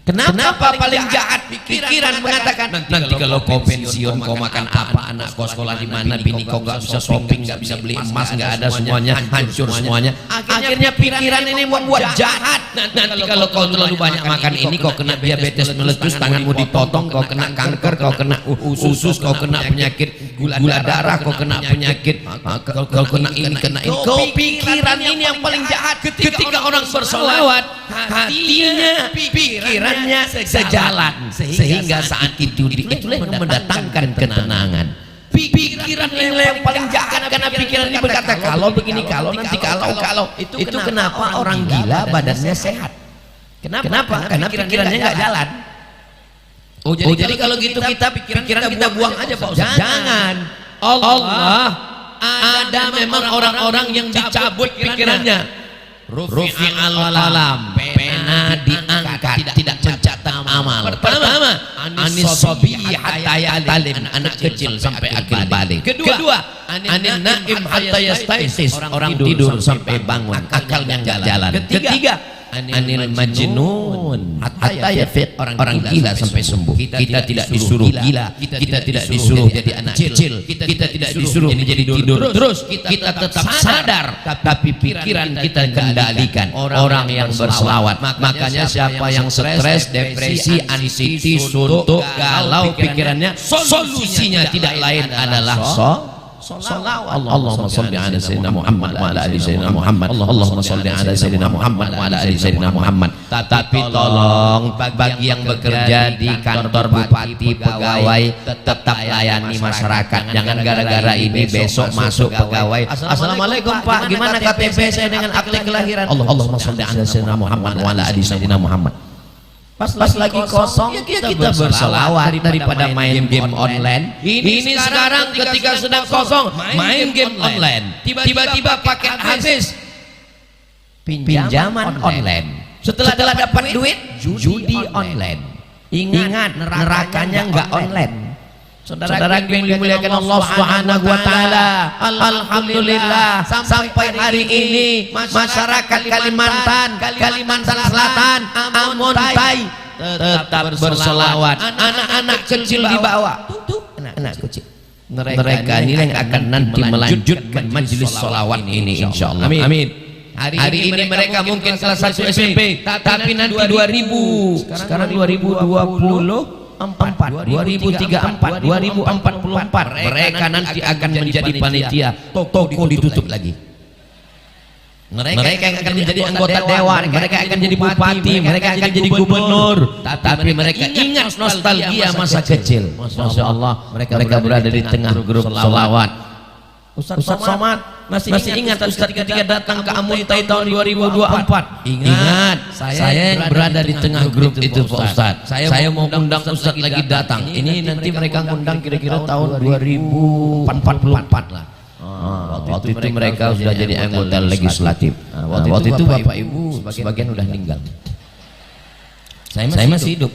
Speaker 1: Kenapa paling jahat? Pikiran mengatakan, nanti kalau kau pensiun kau makan apa, anak kau sekolah di mana, bini kau nggak bisa shopping, nggak bisa beli emas, nggak ada semuanya, hancur semuanya. Akhirnya pikiran ini membuat jahat. Nanti kalau kau terlalu banyak makan ini, kau kena diabetes meletus, tanganmu dipotong, kau kena kanker, kau kena usus, kau kena penyakit gula darah, kau kena penyakit, kau kena ini, kena ini. Kau pikiran ini yang paling jahat. Ketika orang bersolawat, hatinya, pikiran sejalan, sehingga saat itu itulah yang mendatangkan ketenangan. Pikiran yang paling jahat, karena pikiran ini berkata kalau begini, kalau nanti, kalau itu kenapa orang gila badannya sehat? Kenapa? Karena pikirannya nggak jalan. Oh jadi kalau gitu kita pikiran kita buang aja Pak Ustaz. Jangan. Allah ada memang orang-orang yang dicabut pikirannya. Rufi'al qalam, pena diangkat, tidak mencatat amal. Pertama, anis sobi hatta ya'talim, anak kecil sampai akhir balik. Kedua, anin naim hatta yastaisis, orang tidur sampai bangun, akalnya nggak jalan. Ketiga, anil majnun hatta yafiq, orang gila sampai sembuh. Kita tidak disuruh gila, kita tidak disuruh jadi anak kecil, kita tidak disuruh menjadi tidur terus, kita tetap sadar, tapi pikiran kita kendalikan. Orang yang berselawat, makanya siapa yang stres, depresi, anxiety, suntuk, galau pikirannya, solusinya tidak lain adalah salawat. Allahumma shalli ala sayyidina Muhammad wa ala ali sayyidina Muhammad. Allahumma shalli ala sayyidina Muhammad wa ala ali sayyidina Muhammad. Tapi tolong bagi yang bekerja di kantor bupati, pegawai, tetap layani masyarakat. Jangan gara-gara ini besok masuk pegawai, assalamualaikum Pak, gimana KTP saya dengan akte kelahiran? Allahumma shalli ala sayyidina Muhammad wa ala ali sayyidina Muhammad. Pas lagi kosong kita berselawat daripada main game online. Ini sekarang ketika sedang kosong main game online, tiba-tiba paket habis, pinjaman online. Setelah dapat duit, judi online. Ingat, nerakanya nggak online. Saudara yang dimuliakan Allah Subhanahu wa taala, alhamdulillah sampai hari ini masyarakat Kalimantan Selatan, Amontai tetap berselawat. Anak-anak kecil dibawa. Anak kecil. Mereka ini yang akan nanti melanjutkan majelis selawat ini insyaallah. Amin. Hari ini mereka mungkin kelas 1 SMP, tapi nanti 2000, sekarang 2020 2034, 2044 mereka nanti akan menjadi panitia, toko ditutup lagi. Mereka yang akan menjadi anggota dewan, mereka akan jadi bupati, mereka akan jadi gubernur, tapi mereka ingat nostalgia masa kecil. Masya Allah, mereka berada di tengah grup selawat. Ustaz Somad masih ingat Ustaz ketika datang ke Amuntai tahun 2024? Ingat, saya yang berada di tengah grup itu Pak Ustaz. Saya mau undang Ustaz lagi datang. Ini nanti mereka undang kira-kira tahun 2044 lah. Waktu itu mereka sudah jadi anggota legislatif. Waktu itu Bapak Ibu sebagian sudah meninggal. Saya masih hidup.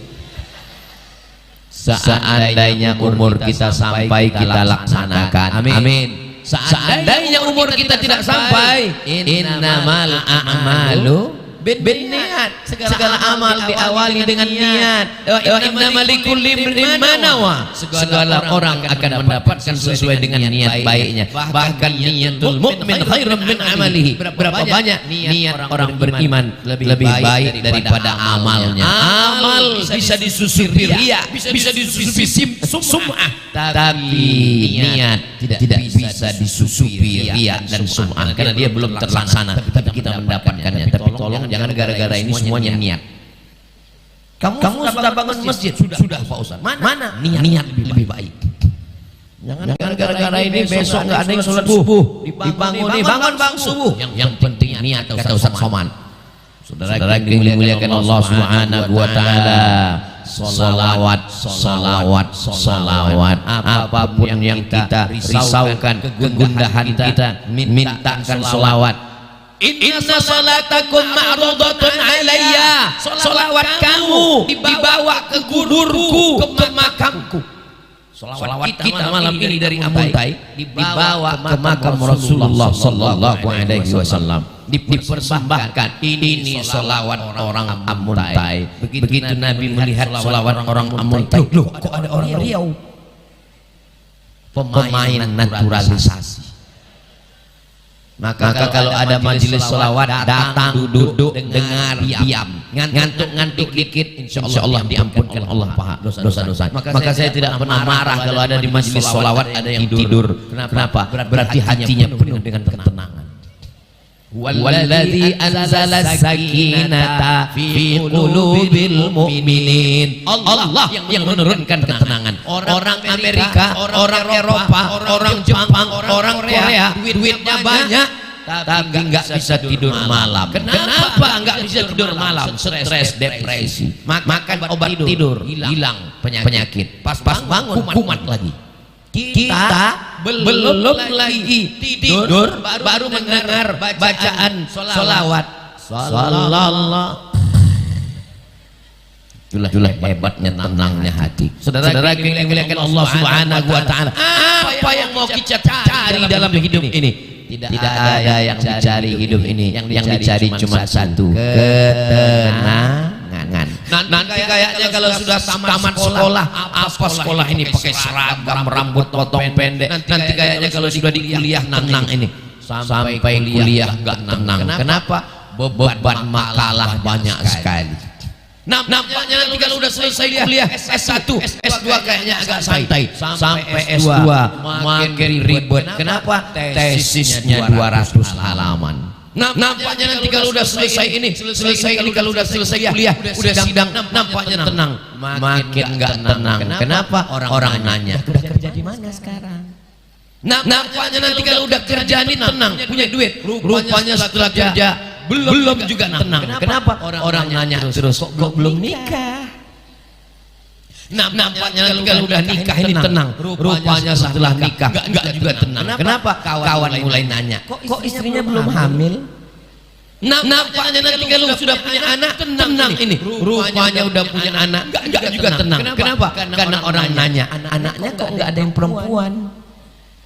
Speaker 1: Seandainya umur kita sampai, kita laksanakan. Amin. Seandainya umur kita tidak sampai, innamal a'malu berniat. Segala amal diawali dengan niat. Wa innamal likulli imrin ma nawa. Segala orang akan mendapatkan sesuai dengan niat baiknya. Bahkan niatul mukmin khairum min amalihi. Berapa banyak niat orang beriman lebih baik daripada amalnya. Amal bisa disusupi riya, bisa disusupi sum'ah, tapi niat tidak bisa disusupi riya dan sum'ah karena dia belum terlaksana. Tapi kita mendapatkannya. Tapi tolong jangan gara-gara ini semuanya niat. Kamu sudah bangun masjid? Sudah Pak Ustaz. Mana? Niat lebih baik. Jangan gara-gara ini besok nggak ada yang sholat subuh, bangun bang subuh. Yang penting niat kata Ustaz Soman. Saudara yang dimuliakan Allah Subhanahu wa taala, salawat apapun yang kita risaukan, kegundahan kita, mintakan salawat. Inna salatakum ma'rudatun alayya. Salawat kamu dibawa ke kuburku, ke makamku. Salawat kita malam ini dari Amuntai dibawa ke makam Rasulullah sallallahu alaihi wasallam, dipersembahkan. Ini salawat orang Amuntai. Begitu Nabi melihat salawat orang Amuntai, loh kok ada orang Riau? Pemain naturalisasi. Maka kalau ada majelis salawat, datang, duduk, dengar, diam, ngantuk dikit, insya Allah diampunkan Allah dosa-dosa. Maka saya tidak pernah marah kalau ada di majelis salawat ada yang tidur. Kenapa? Berarti hatinya penuh dengan ketenangan. Walladzi anzala sakinata fi qulubil mu'minin. Allah yang menurunkan ketenangan. Orang Amerika, orang Eropa, orang Jepang, orang Korea duitnya banyak tapi nggak bisa tidur malam. Kenapa nggak bisa tidur malam? Stres, depresi. Makan obat tidur, hilang penyakit. Pas bangun kumat lagi. Kita belum lagi tidur baru mendengar bacaan salawat. Sallallahu. Itulah hebatnya tenangnya hati. Saudara yang dimuliakan Allah Subhanahu wa taala, apa yang mau kita cari dalam hidup ini? Tidak ada yang dicari hidup ini. Yang dicari cuma satu, ketenangan. Nanti kayaknya kalau sudah tamat sekolah, apa sekolah ini pakai seragam, rambut potong pendek. Nanti kayaknya kalau sudah di kuliah tenang ini. Sampai kuliah nggak tenang. Kenapa? Beban makalah banyak sekali. Nampaknya nanti kalau udah selesai kuliah S1, S2 kayaknya agak santai. Sampai S2 makin ribet. Kenapa? Tesisnya 200 halaman. Nampaknya nanti kalau udah selesai ini kalau udah selesai kuliah, udah sidang, nampaknya tenang. Makin nggak tenang. Kenapa? Orang nanya, udah kerja di mana sekarang? Nampaknya nanti kalau udah kerja ini tenang, punya duit. Rupanya setelah kerja belum juga tenang. Kenapa? Orang nanya terus, kok belum nikah? Nampaknya nanti kalau udah nikah ini tenang. Rupanya setelah nikah enggak juga tenang. Kenapa? Kawan mulai nanya, kok istrinya belum hamil? Nampaknya nanti kalau sudah punya anak tenang ini. Rupanya udah punya anak enggak juga tenang. Kenapa? Karena orang nanya, anaknya kok enggak ada yang perempuan?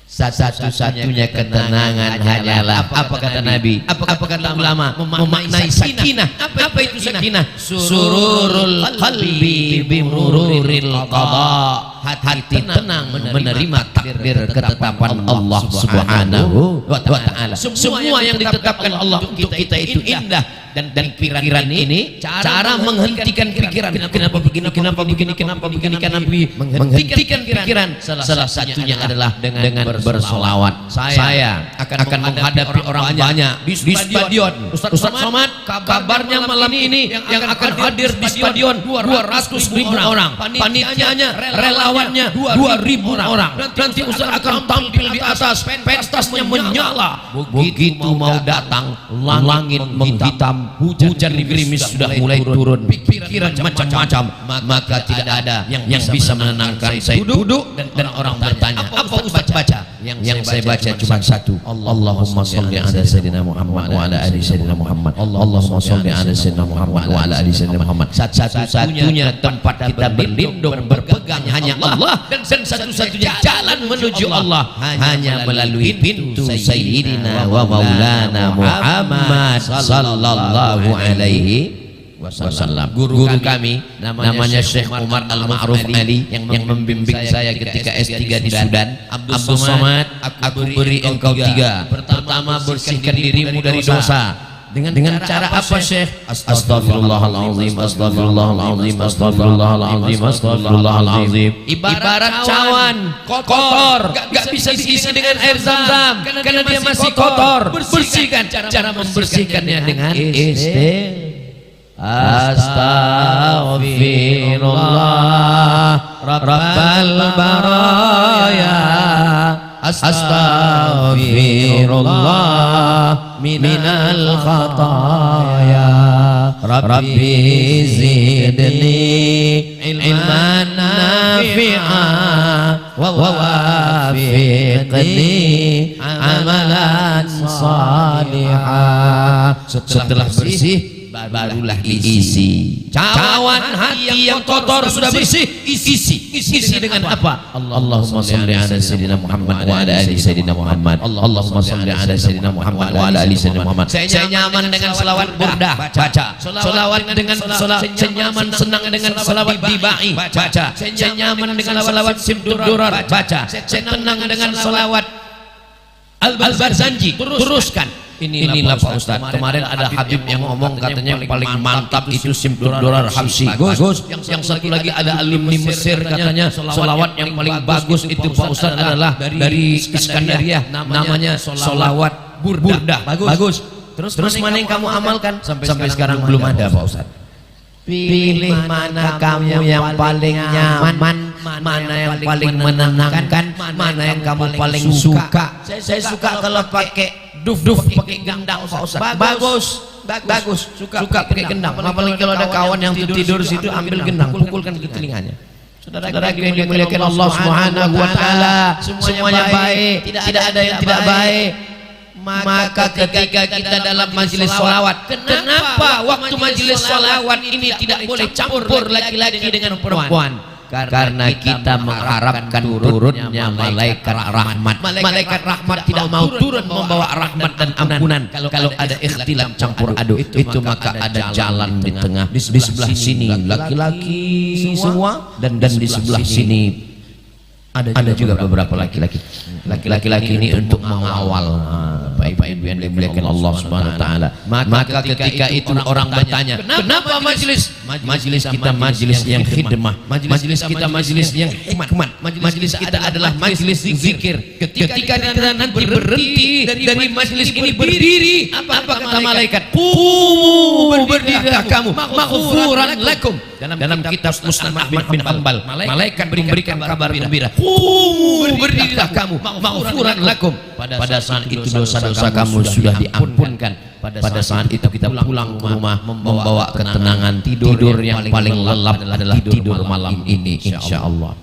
Speaker 1: Satu-satunya ketenangan hanyalah apa kata Nabi, apa kata ulama, memaknai sakinah. Apa itu sakinah? Sururul qalbi bimururil qada. Hati tenang menerima takdir ketetapan Allah Subhanahu wa taala. Semua yang ditetapkan Allah untuk kita itu indah dan pikiran ini cara menghentikan pikiran. Kenapa begini, menghentikan pikiran salah satunya adalah dengan bersolawat. Saya akan menghadapi orang banyak di stadion. Ustaz Somad, kabarnya malam ini yang akan hadir di stadion 200.000 orang. Panitianya, relawannya 2.000 orang. Nanti Ustaz akan tampil di atas, pentasnya menyala. Begitu mau datang, langit menghitam, hujan gerimis sudah mulai turun, pikiran macam-macam, maka tidak ada yang bisa menenangkan saya. Duduk dan orang bertanya, apa Ustaz baca? yang saya baca cuma satu. Allahumma sholli ala sayyidina Muhammad wa ala ali sayyidina Muhammad. Allahumma sholli ala sayyidina Muhammad wa ala ali sayyidina Muhammad. Satu-satunya tempat kita berlindung berpegang hanya Allah, dan satu-satunya jalan menuju Allah hanya melalui pintu Sayyidina wa Maulana Muhammad sallallahu alaihi wasallam. Guru kami namanya Syekh Umar Al-Ma'ruf Ali yang membimbing saya ketika S3 di Sudan. Abdul Somad, aku beri engkau 3. Pertama, bersihkan dirimu dari dosa. Dengan cara apa, Syekh? Astaghfirullahaladzim, astaghfirullahaladzim, astaghfirullahaladzim, astaghfirullahaladzim. Ibarat cawan kotor, gak bisa diisi dengan air zam-zam karena dia masih kotor. Bersihkan. Cara membersihkannya dengan Astaghfirullah Rabbal baraya, astaghfirullah minal khataya, Rabbi zidni ilman nafi'a wa wafiqni amalan salihah. Setelah bersih barulah diisi. Cawan hati yang kotor sudah bersih, isi dengan apa? Allahumma sholli ala sayyidina Muhammad wa ala ali sayyidina Muhammad. Allahumma sholli ala sayyidina Muhammad wa ala ali sayyidina Muhammad. Saya nyaman dengan selawat burdah, baca. Selawat dengan saya nyaman senang dengan selawat bibai, baca. Saya nyaman dengan selawat simdur durar, baca. Saya tenang dengan selawat Al-Barzanji, teruskan. Inilah Pak Ustadz. Kemarin ada Habib yang ngomong katanya yang paling mantap itu Simdur Durar Habsyi. Gus, yang satu lagi ada alumni Mesir katanya selawat yang paling bagus itu Pak Ustadz adalah dari Iskandaria, namanya selawat burdah. Bagus. Terus mana yang kamu amalkan? Sampai sekarang belum ada, Pak Ustadz. Pilih mana kamu yang paling nyaman, mana yang paling menenangkan, mana yang kamu paling suka. Saya suka kalau pakai duf pakai gendang, Pak Ustadz. Bagus. Suka pakai gendang. Apalagi kalau ada kawan yang tidur situ, ambil gendang, pukulkan ke telinganya. Saudara yang dimuliakan Allah Subhanahu wa taala, semuanya baik, tidak ada yang tidak baik. Maka ketika kita dalam majelis sholawat, kenapa waktu majelis sholawat ini tidak boleh campur laki-laki dengan perempuan? Karena kita mengharapkan turunnya malaikat rahmat. Malaikat rahmat tidak mau turun membawa rahmat dan ampunan. Kalau ada ikhtilaf campur aduk, itu maka ada jalan di tengah. Di sebelah sini laki-laki semua, dan di sebelah sini ada juga beberapa laki-laki. Laki-laki ini untuk mengawal Bapak Ibu yang dimuliakan Allah Subhanahu wa taala. Maka ketika itu orang bertanya, kenapa majelis kita majelis yang khidmah, majelis kita majelis yang hikmat, majelis kita adalah majelis zikir. Ketika kita nanti berhenti dari majelis ini berdiri, apa kata malaikat? Qumu, berdirilah kamu, maghfuran lakum. Dalam kitab Musnad Ahmad bin Hanbal, malaikat memberikan kabar gembira. Qumu, berdirilah kamu, maghfuran lakum. Pada saat itu dosa-dosa kamu sudah diampunkan. Pada saat itu kita pulang ke rumah membawa ketenangan. Tidur yang paling lelap adalah tidur malam ini, insya Allah.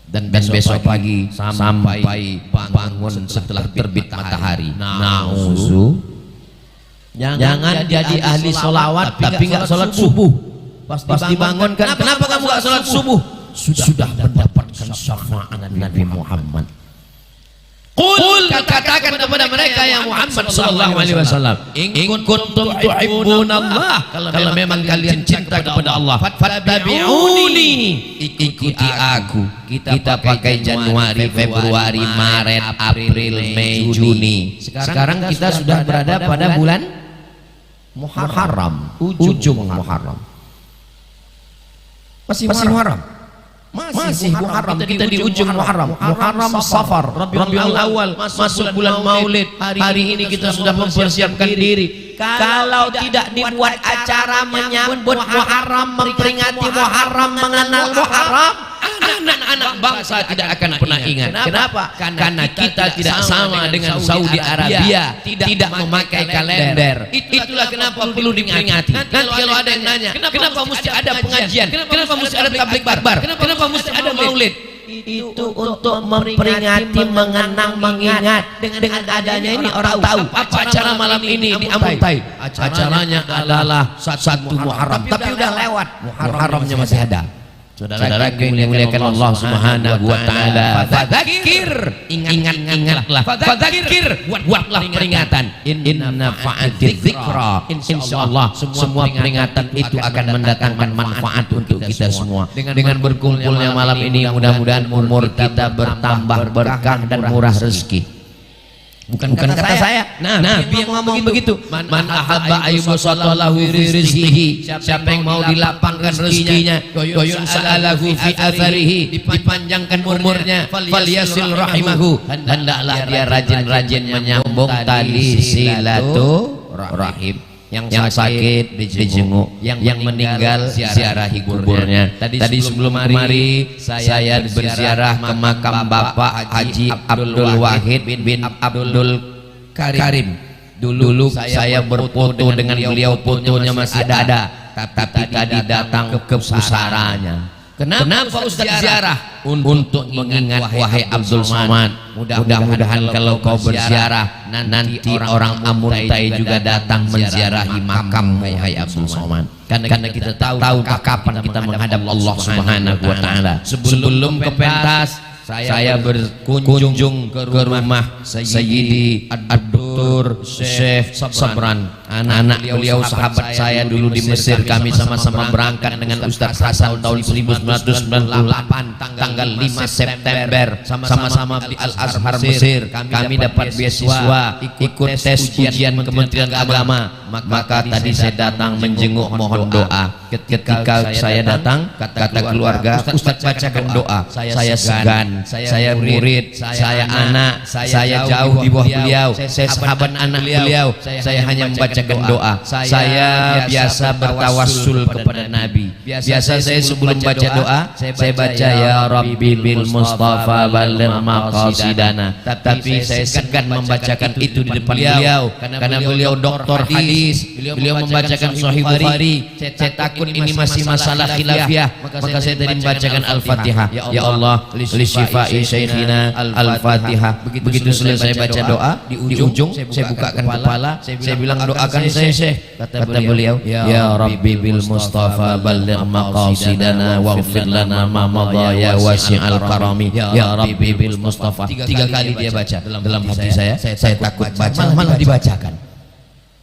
Speaker 1: Dan besok pagi sampai bangun setelah terbit matahari. Nauzu. Jangan jadi ahli solawat tapi nggak sholat subuh. Pas dibangunkan, kenapa kamu nggak sholat subuh? Sudah mendapatkan syafaat Nabi Muhammad. Qul, katakan kepada mereka ya Muhammad sallallahu alaihi wasallam, in kuntum tuhibbunallah, kalau memang kalian cinta kepada Allah, fattabi'uni, ikuti aku. Kita pakai Januari, Februari, Maret, April, Mei, Juni. Sekarang kita sudah berada pada bulan Muharram, ujung Muharram. Masih Muharram. Masih Muharram, kita di ujung Muharram. Muharram Safar, Rabiul Awal, masuk bulan Maulid. Hari ini kita sudah mempersiapkan diri. Kalau tidak dibuat acara menyambut Muharram, memperingati Muharram, mengenal Muharram, anak-anak bangsa tidak akan pernah ingat. Kenapa? Karena kita tidak sama dengan Saudi Arabia, tidak memakai kalender. Itulah kenapa perlu diperingati. Nanti kalau ada yang nanya, kenapa mesti ada pengajian? Kenapa mesti ada tabligh akbar? Kenapa mesti ada maulid? itu untuk memperingati, mengenang, mengingat. Dengan adanya ini orang tahu apa acara malam ini di Amuntai. Acaranya adalah 1 Muharram, tapi udah lewat, Muharramnya masih ada. Saudara yang dimuliakan Allah Subhanahu wa taala, fadzakir, ingatlah, fadzakir, buatlah peringatan. Inna fa'atiz dzikra, insyaallah semua peringatan itu akan mendatangkan manfaat untuk kita semua. Dengan berkumpulnya malam ini mudah-mudahan umur kita bertambah berkah dan murah rezeki. Bukan kata saya. Nabi yang ngomong begitu. Man ahabba ayyubsatallahu rizqihi. Siapa yang mau dilapangkan rezekinya, wa sa'alahu fi atharihi, dipanjangkan umurnya, falyasil rahimahu. Hendaklah dia rajin-rajin menyambung tali silaturahim. Yang sakit dijenguk, yang meninggal ziarahi kuburnya. Tadi sebelum kemari saya berziarah ke makam Bapak Haji Abdul Wahid bin Abdul Karim. Dulu saya berfoto dengan beliau, fotonya masih ada, tapi tadi datang ke pusaranya. Kenapa Ustaz ziarah? Untuk mengingat wahai Abdul Somad. Mudah-mudahan kalau kau berziarah nanti orang Amuntai juga datang menziarahi makam wahai Abdul Somad. Karena kita tahu kapan kita menghadap Allah Subhanahu wa taala. Sebelum ke pentas saya berkunjung ke rumah Sayyidi Ad-Doktor Syekh Sabran, anak beliau sahabat saya dulu di Mesir. Kami sama-sama berangkat dengan Ustaz Hasan tahun 1998 tanggal 5 September sama-sama di Al-Azhar Mesir. Kami dapat beasiswa ikut tes ujian Kementerian Agama. Maka tadi saya datang menjenguk, mohon doa. Ketika saya datang, kata keluarga, Ustaz bacakan doa. Saya segan, saya murid, saya anak, saya jauh di bawah beliau, saya sahabat anak beliau, saya hanya membacakan doa. Saya biasa bertawassul kepada Nabi. Biasa saya sebelum baca doa, saya baca ya Rabbi bil Mustafa baligh maqasidana. Tapi saya segan membacakan itu di depan beliau karena beliau doktor hadis, beliau membacakan Sahih Bukhari. Saya takut ini masih masalah khilafiyah, maka saya tadi membacakan Al-Fatihah. Ya Allah, li syifai Syekhina Al-Fatihah. Begitu selesai baca doa, di ujung saya bukakan kepala, saya bilang doakan saya Syekh. Kata beliau, ya Rabbi bil Mustafa baligh maqasidana waghfir lana ma madha ya wasi'al karami. Ya Rabbi bil Mustafa. 3 kali dia baca. Dalam hati saya takut baca malah dibacakan.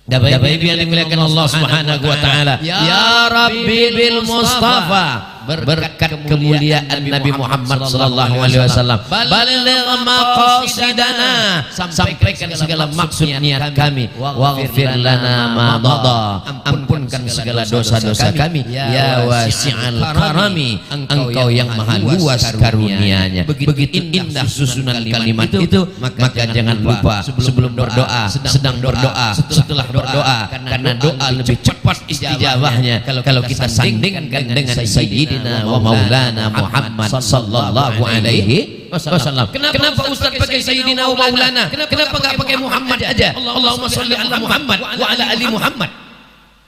Speaker 1: Bapak yang dimuliakan Allah Subhanahu wa taala, ya Rabbi bil Mustafa, berkat kemuliaan Nabi Muhammad sallallahu alaihi wasallam, baligh maqasidana, sampaikan segala maksud niat kami, waghfir lana ma madha, ampunkan segala dosa-dosa kami, ya wasi'al karami, engkau yang maha luas karunia-Nya. Begitu indah susunan kalimat itu, maka jangan lupa sebelum berdoa, sedang berdoa, setelah berdoa, karena doa lebih cepat istijabahnya kalau kita sandingkan dengan Sayyidina wa Maulana Muhammad sallallahu alaihi wasallam. Kenapa Ustaz pakai Sayyidina wa Maulana? Kenapa enggak pakai Muhammad aja? Allahumma shalli ala Muhammad wa ala ali Muhammad.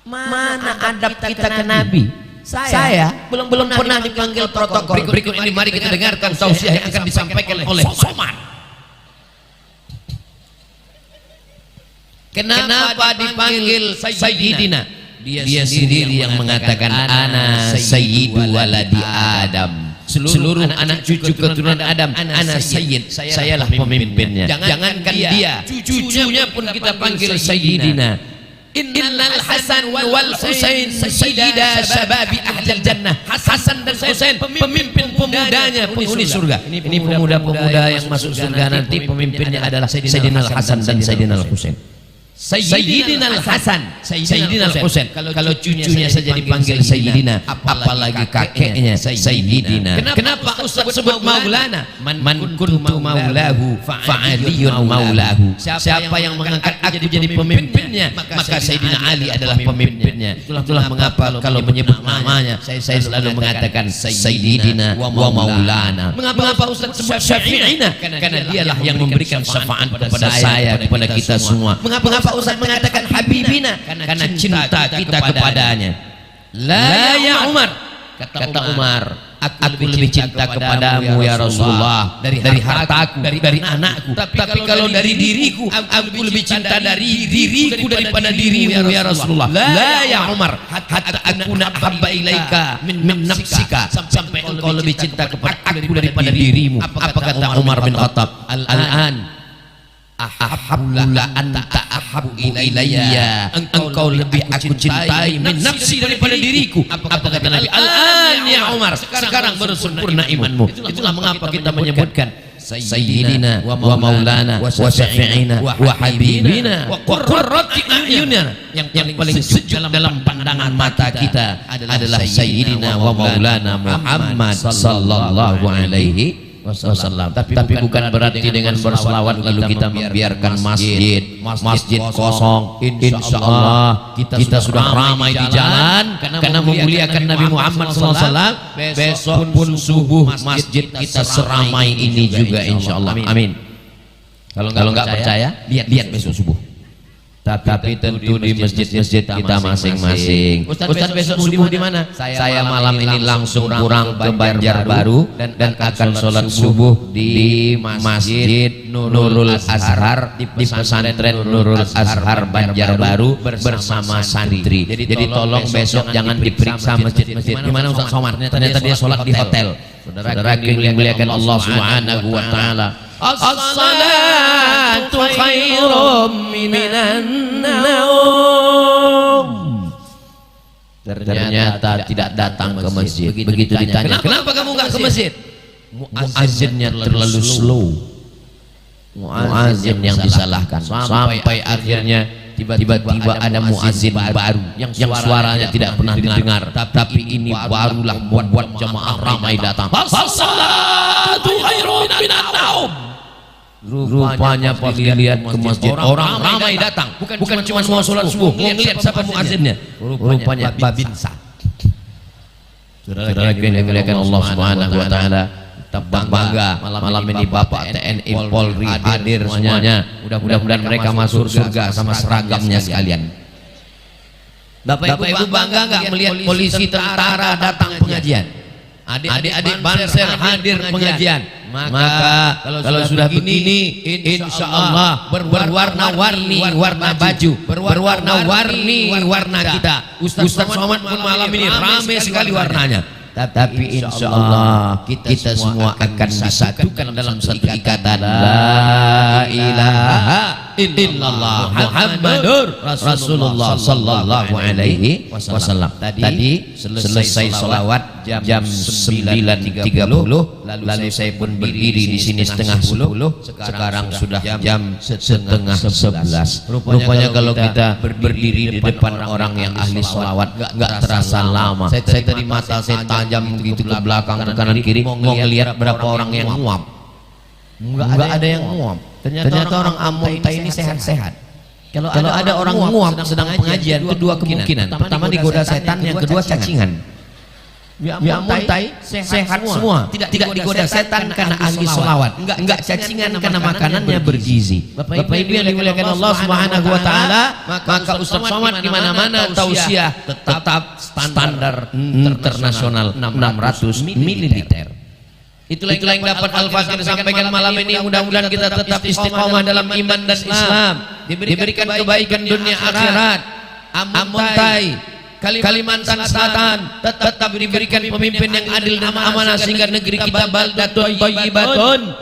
Speaker 1: Mana adab kita ke Nabi? Saya belum pernah dipanggil protokol. Berikut ini mari kita dengarkan tausiah yang akan disampaikan oleh Somad. Kenapa dipanggil Sayyidina? Dia sendiri yang mengatakan ana sayyidu waladi Adam. Seluruh anak cucu keturunan Adam, ana sayyid, sayalah pemimpinnya. Jangankan dia, cucunya pun kita panggil Sayyidina. Innal Hasan wal Husain sayyida syababi ahlil jannah. Hasan dan Husain pemimpin pemudanya penghuni surga. Ini pemuda-pemuda yang masuk surga nanti, pemimpinnya adalah Sayyidina Hasan dan Sayyidina Husain. Sayyidina Al-Hasan, Sayyidina Al-Husain. Kalau cucunya saja dipanggil Sayyidina, apalagi kakeknya Sayyidina. Kenapa Ustaz sebut Maulana? Man kuntu maulahu fa'aliyun maulahu. Siapa yang mengangkat aku jadi pemimpinnya, maka Sayyidina Ali adalah pemimpinnya. Itulah mengapa kalau menyebut namanya saya selalu mengatakan Sayyidina wa Maulana. Mengapa Ustaz sebut Syafi'ina? Karena dialah yang memberikan syafaat kepada saya, kepada kita semua. Mengapa Ustaz mengatakan Habibina? Karena cinta kita kepadanya. La ya Umar, kata Umar, aku lebih cinta kepadamu ya Rasulullah dari hartaku, dari anakku. Tapi kalau dari diriku, aku lebih cinta dari diriku daripada dirimu ya Rasulullah. La ya Umar, hatta akuna ahabba ilaika min nafsika, sampai engkau lebih cinta kepada aku daripada dirimu. Apa kata Umar bin Khattab? Al-an ahabbula anta ahabbu ilayya, engkau lebih aku cintai min nafsi daripada diriku. Apa kata Nabi? Al-an ya Umar, sekarang baru sempurna imanmu. Itulah mengapa kita menyebutkan Sayyidina wa maulana wa syafi'ina wa habibina wa qurrati a'yunina. Yang paling sejuk dalam pandangan mata kita adalah Sayyidina wa maulana Muhammad sallallahu alaihi wasallam. Tapi bukan berarti dengan berselawat lalu kita membiarkan masjid kosong. Insya Allah kita sudah ramai di jalan karena memuliakan Nabi Muhammad SAW. Besok pun subuh masjid kita seramai ini juga insya Allah. Amin. Kalau nggak percaya, lihat besok subuh. Tapi tentu di masjid-masjid kita masing-masing. Ustaz besok subuh di mana? Saya malam ini langsung pulang ke Banjarbaru dan akan sholat subuh di Masjid Nurul Azhar di pesantren Nurul Azhar Banjarbaru bersama santri. Jadi tolong besok jangan diperiksa masjid-masjid. Di mana Ustaz Somad? Ternyata dia sholat di hotel. Saudara yang dimuliakan Allah Subhanahu wa taala. As-salatu khairum minan naum. Ternyata tidak datang ke masjid. Begitu ditanya, kenapa kamu nggak ke masjid? Muazzinnya terlalu slow. Muazzin yang disalahkan. Sampai akhirnya tiba-tiba ada muazzin baru yang suaranya tidak pernah didengar. Tapi ini barulah membuat jamaah ramai datang. As-salatu khairum minan naum. Rupanya pas dilihat ke masjid orang ramai datang, bukan cuma mau sholat subuh, mau lihat siapa muazzinnya. Rupanya Babinsa. Saudara yang dimuliakan Allah Subhanahu wa taala, bangga malam ini Bapak TNI Polri hadir semuanya. Mudah-mudahan mereka masuk surga sama seragamnya sekalian. Bapak Ibu bangga nggak melihat polisi tentara datang pengajian? Adik-adik Banser hadir pengajian. Maka kalau sudah begini, insya Allah berwarna-warni warna baju, berwarna-warni warna kita. Ustaz Somad pun malam ini ramai sekali warnanya. Tapi insya Allah kita semua akan disatukan dalam satu ikatan. La ilaha illallah Muhammadur Rasulullah sallallahu alaihi wasallam. Tadi selesai salawat jam 9.30, lalu saya pun berdiri di sini setengah 10. Sekarang sudah jam setengah 11. Rupanya kalau kita berdiri di depan orang yang ahli salawat nggak terasa lama. Saya tadi mata saya tajam begitu ke belakang ke kanan kiri mau ngelihat berapa orang yang nguap. Nggak ada yang nguap. Ternyata orang Amontai ini sehat-sehat. Kalau ada orang nguap sedang pengajian, itu dua kemungkinan. Pertama digoda setan, yang kedua cacingan. Ya Amontai sehat semua, tidak digoda setan karena ahli selawat, enggak cacingan karena makanannya bergizi. Bapak Ibu yang dimuliakan Allah Subhanahu wa taala, maka Ustaz Somad di mana-mana tausiah tetap standar internasional 600 ml. Itulah yang dapat Al-Fakir sampaikan malam ini. Mudah-mudahan kita tetap istiqomah dalam iman dan Islam, diberikan kebaikan dunia akhirat. Amontai, Kalimantan Selatan tetap diberikan pemimpin yang adil dan amanah sehingga negeri kita baldatun thayyibatun.